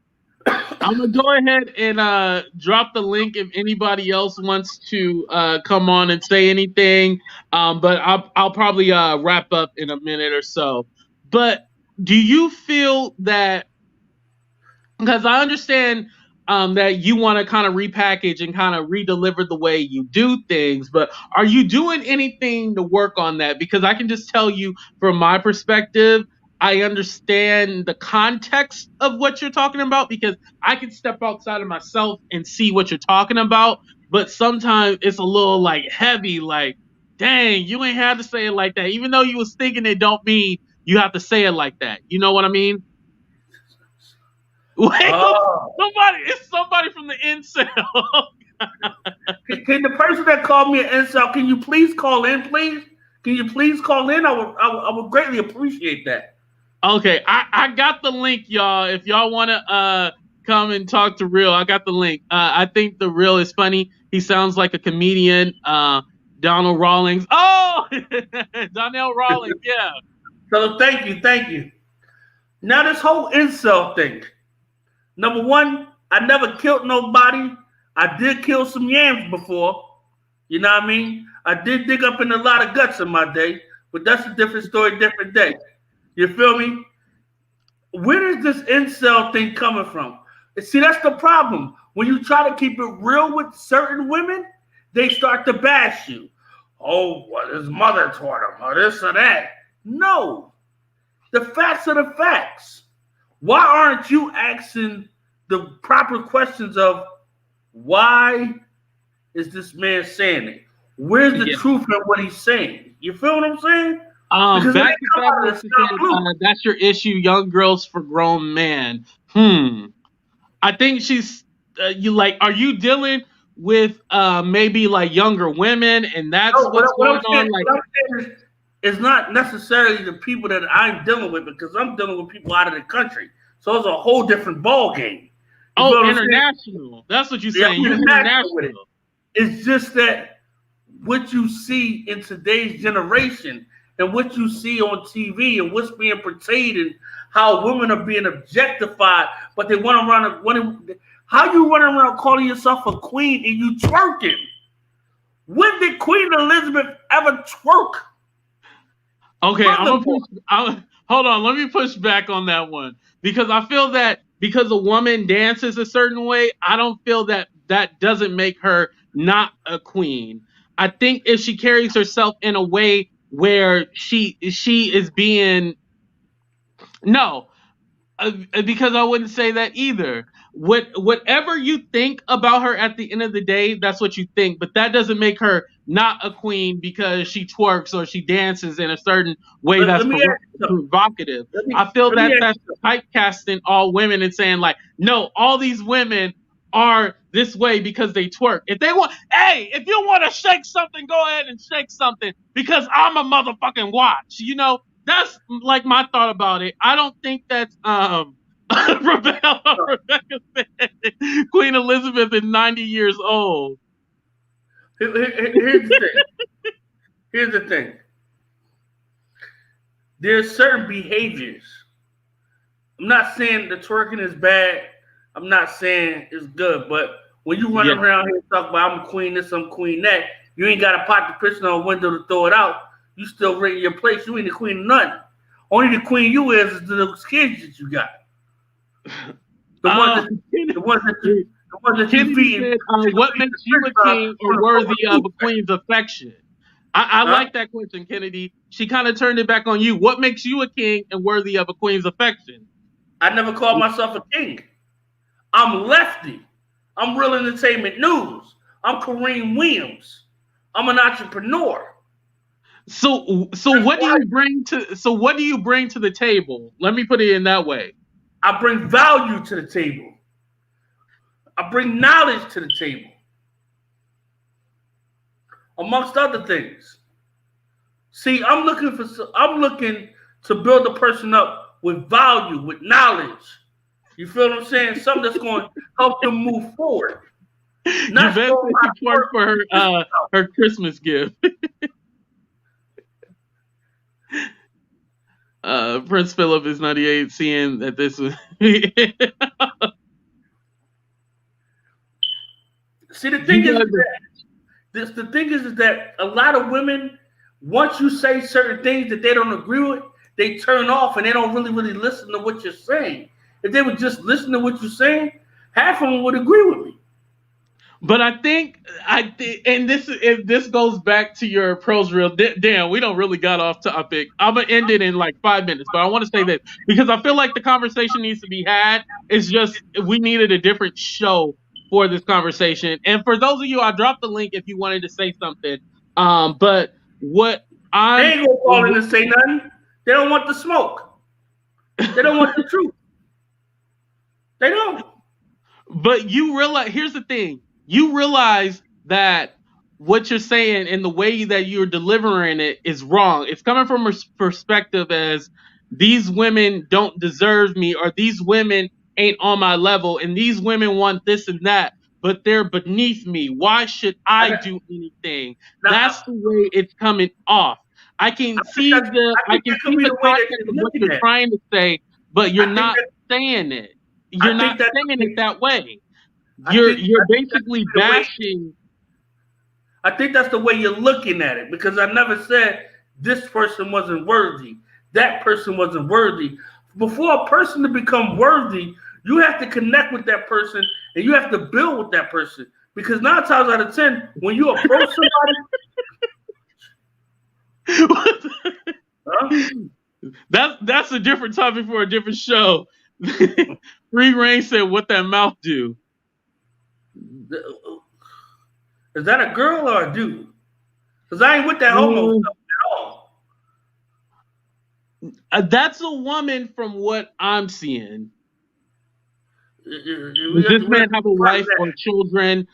gonna go ahead and drop the link if anybody else wants to come on and say anything. But I'll probably wrap up in a minute or so. But do you feel that, because I understand that you want to kind of repackage and kind of redeliver the way you do things, but are you doing anything to work on that? Because I can just tell you from my perspective, I understand the context of what you're talking about, because I can step outside of myself and see what you're talking about. But sometimes it's a little like heavy, like, dang, you ain't had to say it like that. Even though you was thinking it, don't mean you have to say it like that. You know what I mean? Wait, it's somebody from the incel. Can the person that called me an incel, can you please call in, please? Can you please call in? I would greatly appreciate that. Okay, I got the link, y'all. If y'all want to come and talk to Real, I got the link. I think the Real is funny. He sounds like a comedian. Donald Rawlings. Oh, Donnell Rawlings, yeah. So thank you. Now this whole incel thing. Number one, I never killed nobody. I did kill some yams before. You know what I mean? I did dig up in a lot of guts in my day, but that's a different story, different day. You feel me? Where is this incel thing coming from? See, that's the problem. When you try to keep it real with certain women, they start to bash you. Oh, what his mother taught him, or this or that. No. The facts are the facts. Why aren't you asking the proper questions of why is this man saying it? Where's the truth in what he's saying? You feel what I'm saying? That's your issue, young girls for grown men. I think she's are you dealing with maybe like younger women, and that's what's going on? What I'm saying is, it's not necessarily the people that I'm dealing with, because I'm dealing with people out of the country. So it's a whole different ball game. International. That's what you're saying. You're international. It's just that what you see in today's generation and what you see on TV and what's being portrayed and how women are being objectified, but they want to run. How you running around calling yourself a queen and you twerking? When did Queen Elizabeth ever twerk? Okay, hold on. Let me push back on that one, because I feel that because a woman dances a certain way, I don't feel that that doesn't make her not a queen. I think if she carries herself in a way where she is being because I wouldn't say that either. Whatever you think about her at the end of the day, that's what you think. But that doesn't make her not a queen because she twerks or she dances in a certain way that's provocative. I feel that's typecasting all women and saying like, no, all these women are this way because they twerk. If you want to shake something, go ahead and shake something because I'm a motherfucking watch. You know, that's like my thought about it. I don't think that's Rebecca said Queen Elizabeth is 90 years old. Here's the thing. There's certain behaviors. I'm not saying the twerking is bad. I'm not saying it's good. But when you run around here and talk about I'm queen this, I'm queen that, you ain't got a pot to piss on a window to throw it out. You still renting your place. You ain't the queen of nothing. Only the queen you is those kids that you got. The ones that you feed. What makes you a king or worthy of a queen's affection? I like that question, Kennedy. She kind of turned it back on you. What makes you a king and worthy of a queen's affection? I never called myself a king. I'm Lefty. I'm Real Entertainment News. I'm Kareem Williams. I'm an entrepreneur. So what do you bring to the table? Let me put it in that way. I bring value to the table. I bring knowledge to the table. Amongst other things. See, I'm looking to build a person up with value, with knowledge. You feel what I'm saying? Something that's going to help them move forward. Yvette said she twerked for her Christmas gift. Prince Philip is 98, seeing that this was. See, the thing is that a lot of women, once you say certain things that they don't agree with, they turn off and they don't really listen to what you're saying. If they would just listen to what you're saying, half of them would agree with me. But I think, and this goes back to your pros reel. Damn, we don't really got off topic. I'm gonna end it in like 5 minutes, but I want to say this because I feel like the conversation needs to be had. It's just we needed a different show for this conversation. And for those of you, I dropped the link if you wanted to say something. But what they ain't gonna call in to say nothing. They don't want the smoke. They don't want the truth. They don't. But you realize, here's the thing. You realize that what you're saying and the way that you're delivering it is wrong. It's coming from a perspective as these women don't deserve me, or these women ain't on my level, and these women want this and that, but they're beneath me. Why should I do anything? That's the way it's coming off. I can see the context of what you're trying to say, but you're not saying it. You're not saying it that way. You're basically bashing. I think that's the way you're looking at it, because I never said this person wasn't worthy, that person wasn't worthy. Before a person to become worthy, you have to connect with that person and you have to build with that person. Because 9 times out of 10, when you approach somebody, that's a different topic for a different show. Free Reign said, "What that mouth do?" Is that a girl or a dude? Because I ain't with that homo stuff at all. That's a woman from what I'm seeing. Does this man have a wife or children?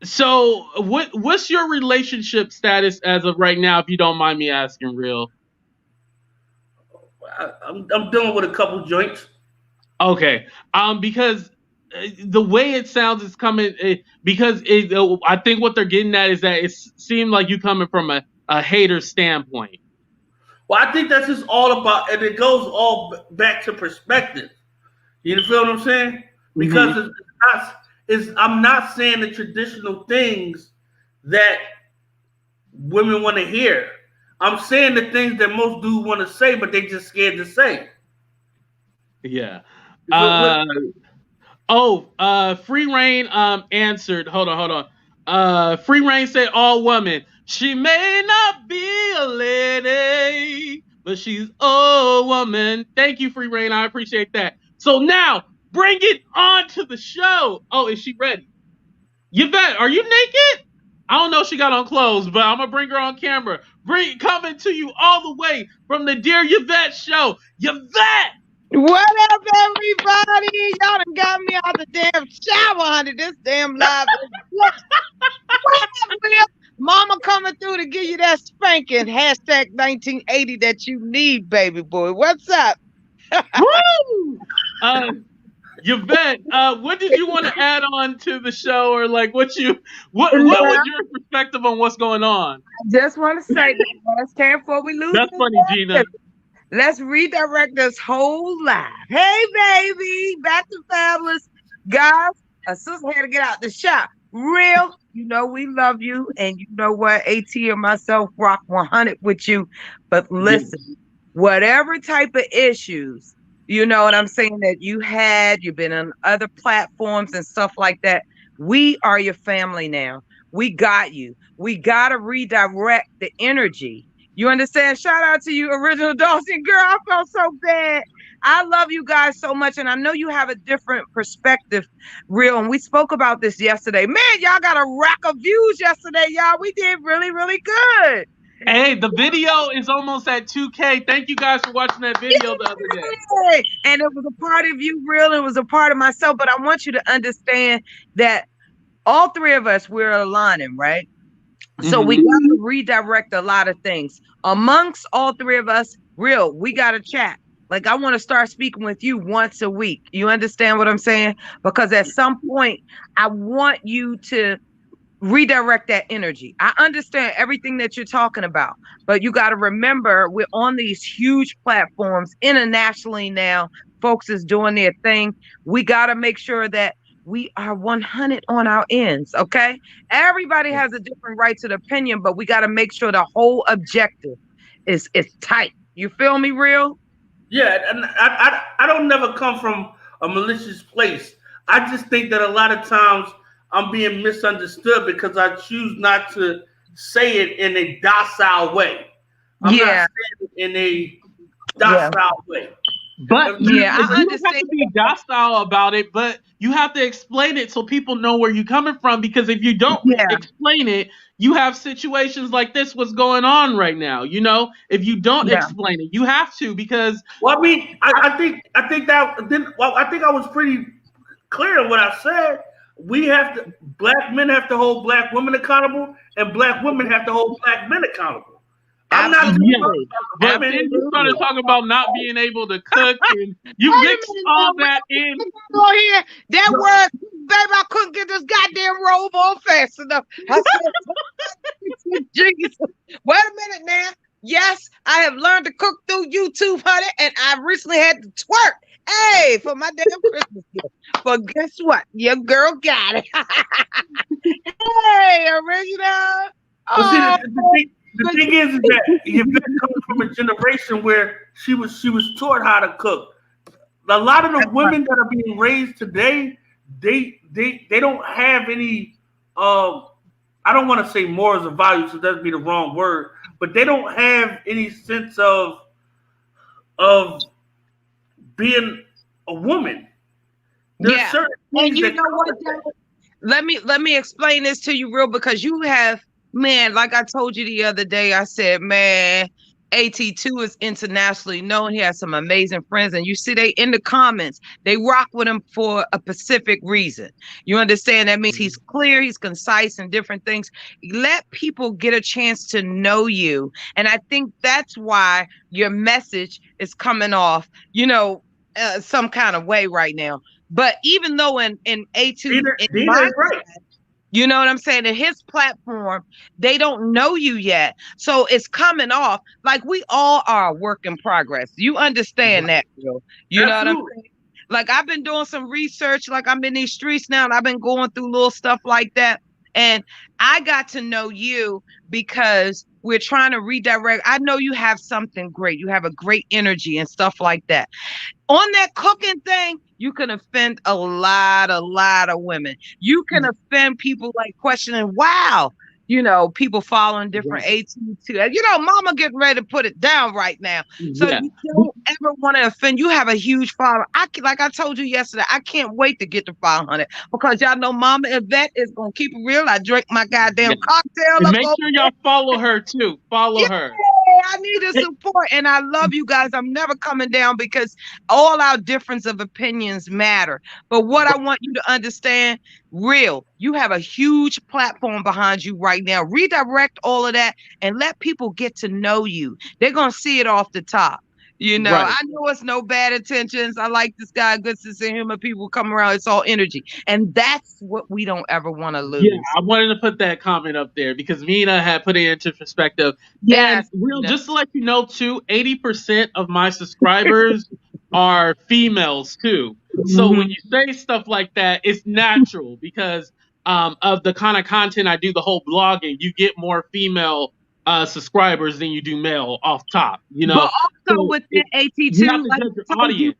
So what's your relationship status as of right now, if you don't mind me asking, real? I'm dealing with a couple joints. Okay. Because the way it sounds is coming because I think what they're getting at is that it seemed like you coming from a hater standpoint. Well, I think that's just all about, and it goes all back to perspective. You feel what I'm saying? Because I'm not saying the traditional things that women want to hear. I'm saying the things that most dudes want to say, but they just scared to say. Yeah. Free Reign answered. Hold on. Free Reign said, all women. She may not be a lady, but she's a woman. Thank you, Free Reign. I appreciate that. So now, bring it on to the show. Oh, is she ready? Yvette, are you naked? I don't know if she got on clothes, but I'm going to bring her on camera. Coming to you all the way from the Dear Yvette show. Yvette! What up, everybody? Y'all done got me out the damn shower, honey. This damn live. What up, Will? Mama coming through to give you that spanking. Hashtag 1980 that you need, baby boy. What's up? Woo! Yvette, what did you want to add on to the show, or like what was your perspective on what's going on? I just want to say that last time before we lose. That's funny, Gina. Let's redirect this whole live. Hey, baby, back to Fabulous. Guys, a sister had to get out the shop. Real, you know we love you, and you know what? AT and myself rock 100 with you. But listen, whatever type of issues, you know what I'm saying, that you've been on other platforms and stuff like that, we are your family now. We got you. We got to redirect the energy. You understand? Shout out to you, Original Dawson. Girl, I felt so bad. I love you guys so much, and I know you have a different perspective, Real, and we spoke about this yesterday. Man, y'all got a rack of views yesterday, y'all. We did really, really good. Hey, the video is almost at 2K. Thank you guys for watching that video the other day. And it was a part of you, Real, and it was a part of myself, but I want you to understand that all three of us, we're aligning, right? So we got to redirect a lot of things. Amongst all three of us, Real, we got to chat. Like, I want to start speaking with you once a week. You understand what I'm saying? Because at some point, I want you to redirect that energy. I understand everything that you're talking about, but you got to remember we're on these huge platforms internationally now. Folks is doing their thing. We got to make sure that we are 100 on our ends. Okay. Everybody has a different right to the opinion, but we got to make sure the whole objective is tight. You feel me, real? Yeah, and I don't never come from a malicious place. I just think that a lot of times I'm being misunderstood because I choose not to say it in a docile way. I'm not saying it in a docile way. But yeah, I you don't have to be docile about it, but you have to explain it so people know where you're coming from. Because if you don't explain it, you have situations like this. What's going on right now? You know, if you don't explain it, you have to because. Well, I mean, I think that then. Well, I think I was pretty clear in what I said. We have to. Black men have to hold black women accountable, and black women have to hold black men accountable. I'm not. But then you started talking about not being able to cook, and you mixed all that in. Go here, that word, baby. I couldn't get this goddamn robe on fast enough. I said, Jesus. Wait a minute now. Yes, I have learned to cook through YouTube, honey, and I recently had to twerk. Hey, for my damn Christmas gift. But guess what? Your girl got it. Hey, original. The thing is that Yvette comes from a generation where she was taught how to cook. A lot of the women that are being raised today, they don't have any. I don't want to say morals or values, so that'd be the wrong word. But they don't have any sense of being a woman. There's certain things and you know what? Let me explain this to you real, because you have. Man, like I told you the other day, I said, man, AT2 is internationally known. He has some amazing friends. And you see, they in the comments, they rock with him for a specific reason. You understand? That means he's clear, he's concise, and different things. Let people get a chance to know you. And I think that's why your message is coming off, some kind of way right now. But even though in A2, you know what I'm saying? In his platform, they don't know you yet. So it's coming off like we all are a work in progress. You understand that, Bill? You know what I'm saying? Like, I've been doing some research, like I'm in these streets now, and I've been going through little stuff like that. And I got to know you because we're trying to redirect. I know you have something great. You have a great energy and stuff like that. On that cooking thing, you can offend a lot of women. You can offend people like questioning, wow, people following different AT2. Mama getting ready to put it down right now. So you don't ever want to offend. You have a huge following. Like I told you yesterday, I can't wait to get to 500 because y'all know Mama Yvette is going to keep it real. I drink my goddamn cocktail. And make sure y'all follow her too. Follow her. I need the support, and I love you guys. I'm never coming down because all our difference of opinions matter. But what I want you to understand, real, you have a huge platform behind you right now. Redirect all of that and let people get to know you. They're going to see it off the top. I know it's no bad intentions. I like this guy, good sense of humor. People come around. It's all energy. And that's what we don't ever want to lose. Yeah, I wanted to put that comment up there because Mina had put it into perspective. Yes. And just to let you know, too, 80% of my subscribers are females, too. So when you say stuff like that, it's natural because of the kind of content I do, the whole blogging, you get more female subscribers than you do male off top, But also so with the AT2, you have to judge your audience.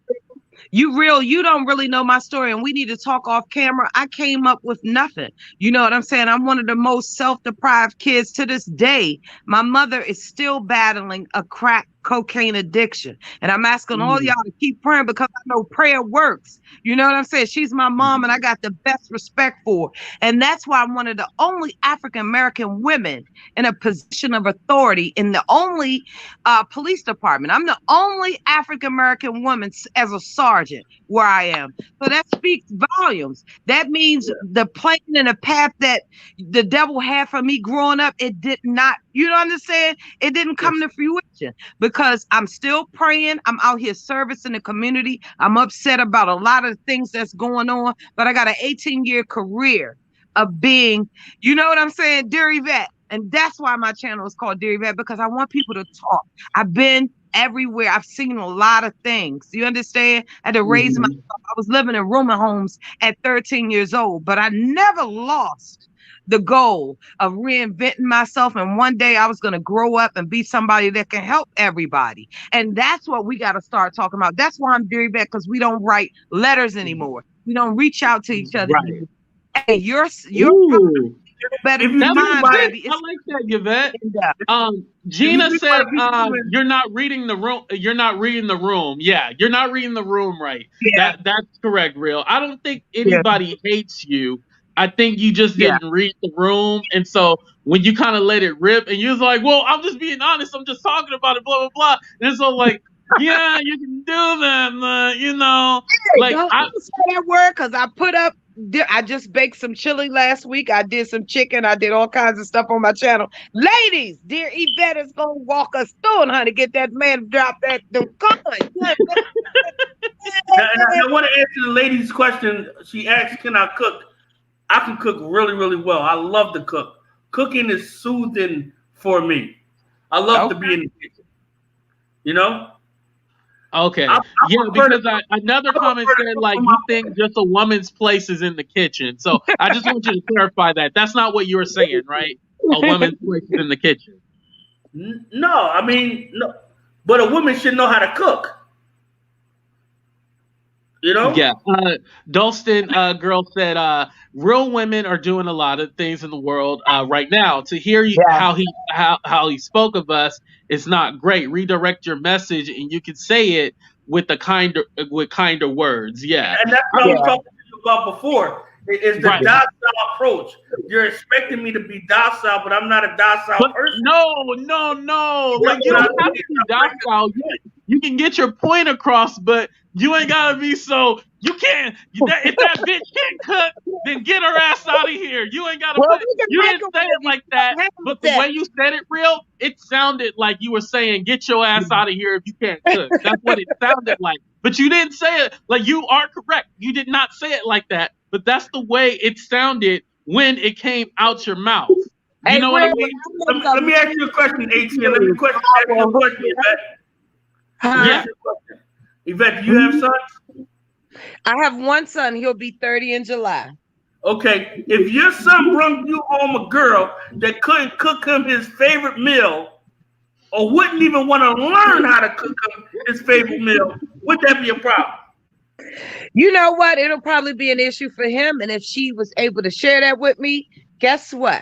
You don't really know my story, and we need to talk off camera. I came up with nothing. You know what I'm saying? I'm one of the most self-deprived kids to this day. My mother is still battling a crack cocaine addiction. And I'm asking all y'all to keep praying because I know prayer works. You know what I'm saying? She's my mom and I got the best respect for her. And that's why I'm one of the only African-American women in a position of authority in the only police department. I'm the only African-American woman as a sergeant. sergeant where I am. So that speaks volumes. That means the plan and the path that the devil had for me growing up, it did not, you don't understand? It didn't come to fruition because I'm still praying. I'm out here servicing the community. I'm upset about a lot of things that's going on, but I got an 18-year career of being, you know what I'm saying, Dear Yvette. And that's why my channel is called Dear Yvette, because I want people to talk. I've been everywhere. I've seen a lot of things. You understand? I had to raise myself. I was living in rooming homes at 13 years old, but I never lost the goal of reinventing myself. And one day I was going to grow up and be somebody that can help everybody. And that's what we got to start talking about. That's why I'm Dear Yvette, because we don't write letters anymore. We don't reach out to each other. Right. Hey, you're better than mine, baby. I like that, Yvette. Gina said you're not reading the room. You're not reading the room. Yeah, you're not reading the room right. Yeah. That's correct, Real. I don't think anybody hates you. I think you just didn't read the room. And so when you kind of let it rip and you're like, well, I'm just being honest. I'm just talking about it, blah, blah, blah. And so like, yeah, you can do that, you know. Hey, like don't say that word because I just baked some chili last week. I did some chicken. I did all kinds of stuff on my channel. Ladies, Dear Yvette is going to walk us through and honey, get that man to drop that. And I want to answer the lady's question. She asked, can I cook? I can cook really, really well. I love to cook. Cooking is soothing for me. I love to be in the kitchen. You know? Okay. Because another comment said, like, you think just a woman's place is in the kitchen. So I just want you to clarify that. That's not what you were saying, right? A woman's place is in the kitchen. No, I mean, no. But a woman should know how to cook. You know? Yeah. Dalston girl said, real women are doing a lot of things in the world right now. To hear you how he spoke of us is not great. Redirect your message and you can say it with kinder words. Yeah. And that's what I was talking to you about before. Is the docile approach. You're expecting me to be docile, but I'm not a docile person. No. Like, you don't have to be docile. You can get your point across, but you ain't gotta be so. You can't. If that bitch can't cook, then get her ass out of here. You ain't gotta. You didn't say it like that, but the way you said it, Real, it sounded like you were saying, "Get your ass out of here if you can't cook." That's what it sounded like. But you didn't say it like. You are correct. You did not say it like that. But that's the way it sounded when it came out your mouth. You know what I mean? Let me ask you a question, ATM. Let me ask you a question, Yvette. Yeah. Yvette, do you have sons? I have one son. He'll be 30 in July. Okay. If your son brought you home a girl that couldn't cook him his favorite meal or wouldn't even want to learn how to cook him his favorite meal, would that be a problem? You know what? It'll probably be an issue for him. And if she was able to share that with me, guess what?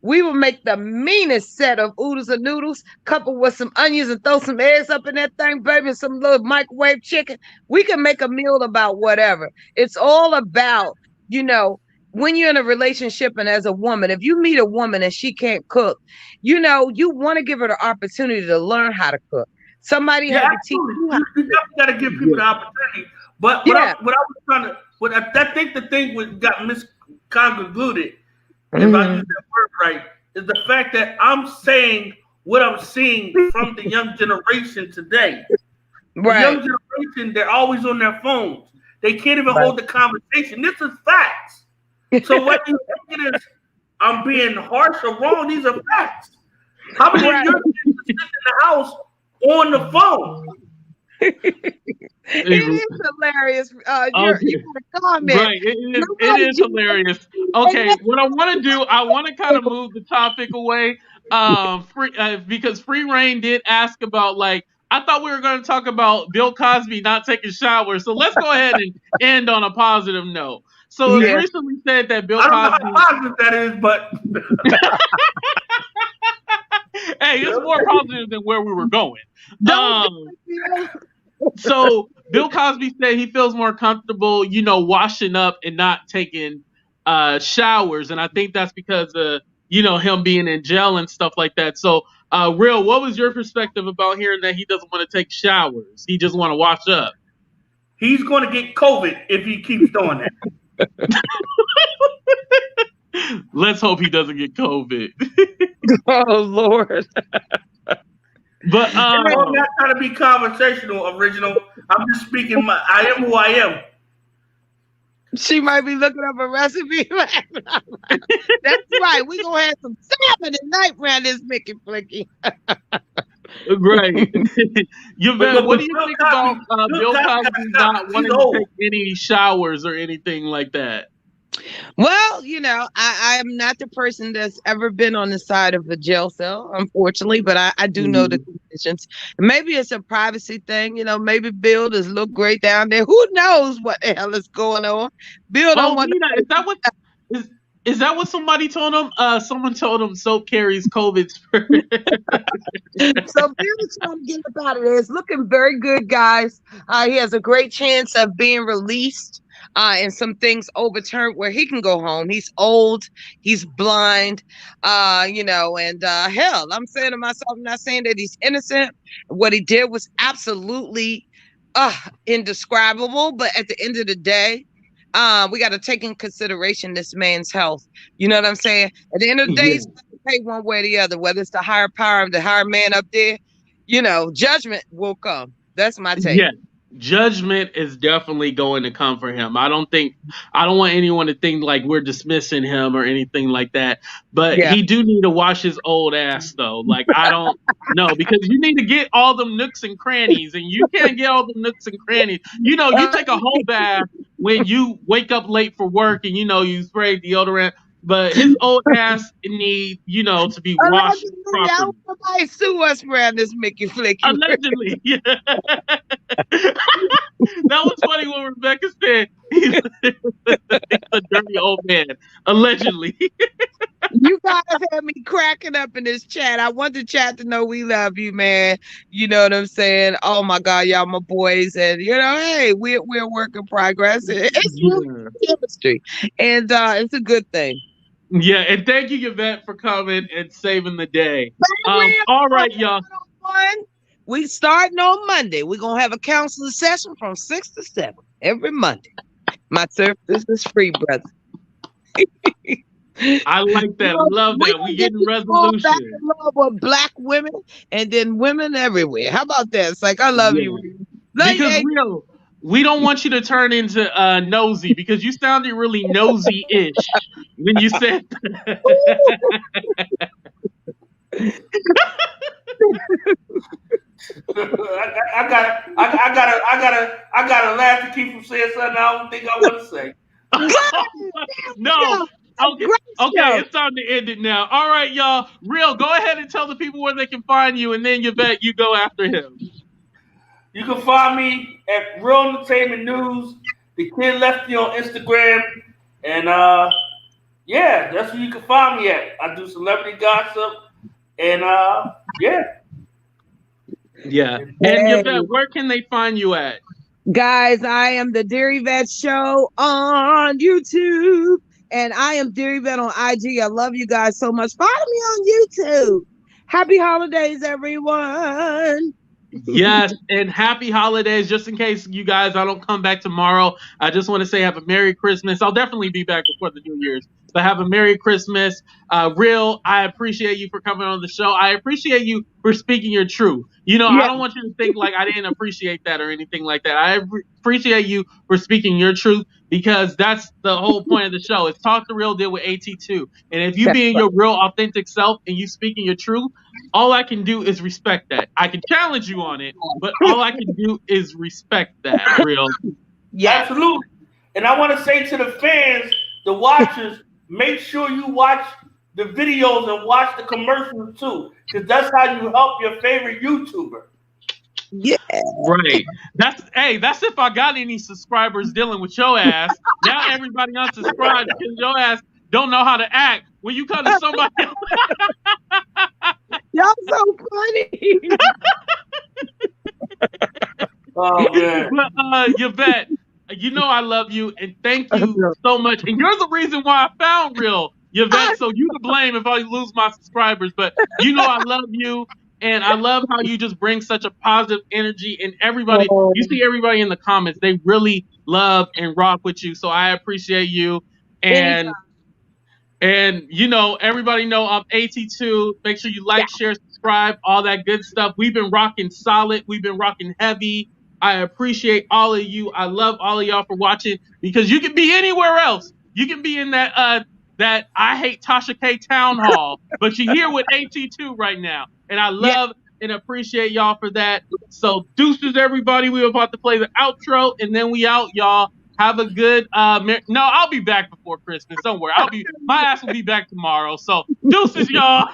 We will make the meanest set of oodles and noodles, coupled with some onions and throw some eggs up in that thing, baby, and some little microwave chicken. We can make a meal about whatever. It's all about, you know, when you're in a relationship and as a woman, if you meet a woman and she can't cook, you know, you want to give her the opportunity to learn how to cook. Somebody had to teach you. You definitely got to give people the opportunity. But I think the thing that got misconvoluted, if I use that word right, is the fact that I'm saying what I'm seeing from the young generation today. Right. The young generation, they're always on their phones. They can't even hold the conversation. This is facts. So what you think it is, I'm being harsh or wrong, these are facts. How many of your kids sit in the house on the phone? It is hilarious. You gotta comment. Right, it is hilarious. Okay, what I want to do, I want to kind of move the topic away, because Free Reign did ask about, like, I thought we were going to talk about Bill Cosby not taking showers. So let's go ahead and end on a positive note. So it's recently said that Bill Cosby. I don't know how positive that is, but hey, it's more positive than where we were going. So Bill Cosby said he feels more comfortable, you know, washing up and not taking showers, and I think that's because of, you know, him being in jail and stuff like that. So, Real, what was your perspective about hearing that he doesn't want to take showers? He just want to wash up. He's going to get COVID if he keeps doing that. Let's hope he doesn't get COVID. Oh Lord. But I'm not trying to be conversational, original. I'm just speaking. I am who I am. She might be looking up a recipe. That's right. We gonna have some salmon tonight around this Mickey Flicky. Right. Yvette, what do you think about Bill Cosby not wanting to take any showers or anything like that? Well, you know, I am not the person that's ever been on the side of a jail cell, unfortunately, but I do know the conditions. Maybe it's a privacy thing, you know, maybe Bill does look great down there. Who knows what the hell is going on? Bill don't want Nina, is that what somebody told him? Someone told him soap carries COVID. So Bill's trying to get up out of there. It's looking very good, guys. He has a great chance of being released. And some things overturned where he can go home. He's old, he's blind, you know, and hell, I'm saying to myself, I'm not saying that he's innocent. What he did was absolutely indescribable. But at the end of the day, we got to take in consideration this man's health. You know what I'm saying? At the end of the day, he's going to pay one way or the other, whether it's the higher power, the higher man up there, you know, judgment will come. That's my take. Yeah. Judgment is definitely going to come for him. I don't want anyone to think like we're dismissing him or anything like that. But he do need to wash his old ass though. Like I don't know, because you need to get all them nooks and crannies, and you can't get all the nooks and crannies. You know, you take a whole bath when you wake up late for work, and you know you spray deodorant. But his old ass needs, you know, to be washed properly. Somebody sue us around this Mickey Flicky. Allegedly, yeah. That was funny when Rebecca said he's a dirty old man. Allegedly. You guys have me cracking up in this chat. I want the chat to know we love you, man. You know what I'm saying? Oh my God, y'all my boys. And you know, hey, we're a work in progress. It's really chemistry. And it's a good thing. Yeah, and thank you, Yvette, for coming and saving the day. All right, y'all. We starting on Monday. We're gonna have a counseling session from 6 to 7 every Monday. My service is free, brother. I like that. I love that. We getting resolution. Back in love with black women and then women everywhere. How about that? It's like I love you. Because real, we don't want you to turn into nosy, because you sounded really nosy-ish when you said that. I gotta laugh to keep from saying something I don't think I want to say. No. Okay, it's time to end it now. All right, y'all. Real, go ahead and tell the people where they can find you, and then Yvette, you go after him. You can find me at Real Entertainment News, the kid Lefty on Instagram, and yeah, that's where you can find me at. I do celebrity gossip, and yeah. And Yvette, where can they find you at? Guys, I am the Dear Yvette Show on YouTube, and I am Dear Yvette on IG. I love you guys so much. Follow me on YouTube. Happy holidays, everyone. Yes, and happy holidays. Just in case you guys, I don't come back tomorrow, I just want to say have a Merry Christmas. I'll definitely be back before the New Year's, but have a Merry Christmas. Real, I appreciate you for coming on the show. I appreciate you for speaking your truth. You know, I don't want you to think like I didn't appreciate that or anything like that. I appreciate you for speaking your truth, because that's the whole point of the show. It's Talk the Real Deal with AT2. And if you being your real authentic self and you speaking your truth, all I can do is respect that. I can challenge you on it, but all I can do is respect that, Real. Yeah, absolutely. And I want to say to the fans, the watchers, make sure you watch the videos and watch the commercials too, because that's how you help your favorite YouTuber. Yeah. Right. That's if I got any subscribers dealing with your ass. Now everybody unsubscribed because your ass don't know how to act when you come to somebody else. Y'all so funny. Oh man. But Yvette, you know I love you and thank you so much. And you're the reason why I found Real, Yvette. So you to blame if I lose my subscribers. But you know I love you. And I love how you just bring such a positive energy, and everybody, you see everybody in the comments, they really love and rock with you. So I appreciate you. And you know, everybody know I'm AT2. Make sure you like, share, subscribe, all that good stuff. We've been rocking solid. We've been rocking heavy. I appreciate all of you. I love all of y'all for watching, because you can be anywhere else. You can be in that that I hate Tasha K town hall, but you're here with AT2 right now. And I love and appreciate y'all for that. So deuces, everybody. We're about to play the outro, and then we out, y'all. Have a good no, I'll be back before Christmas. Don't worry. My ass will be back tomorrow. So deuces, y'all.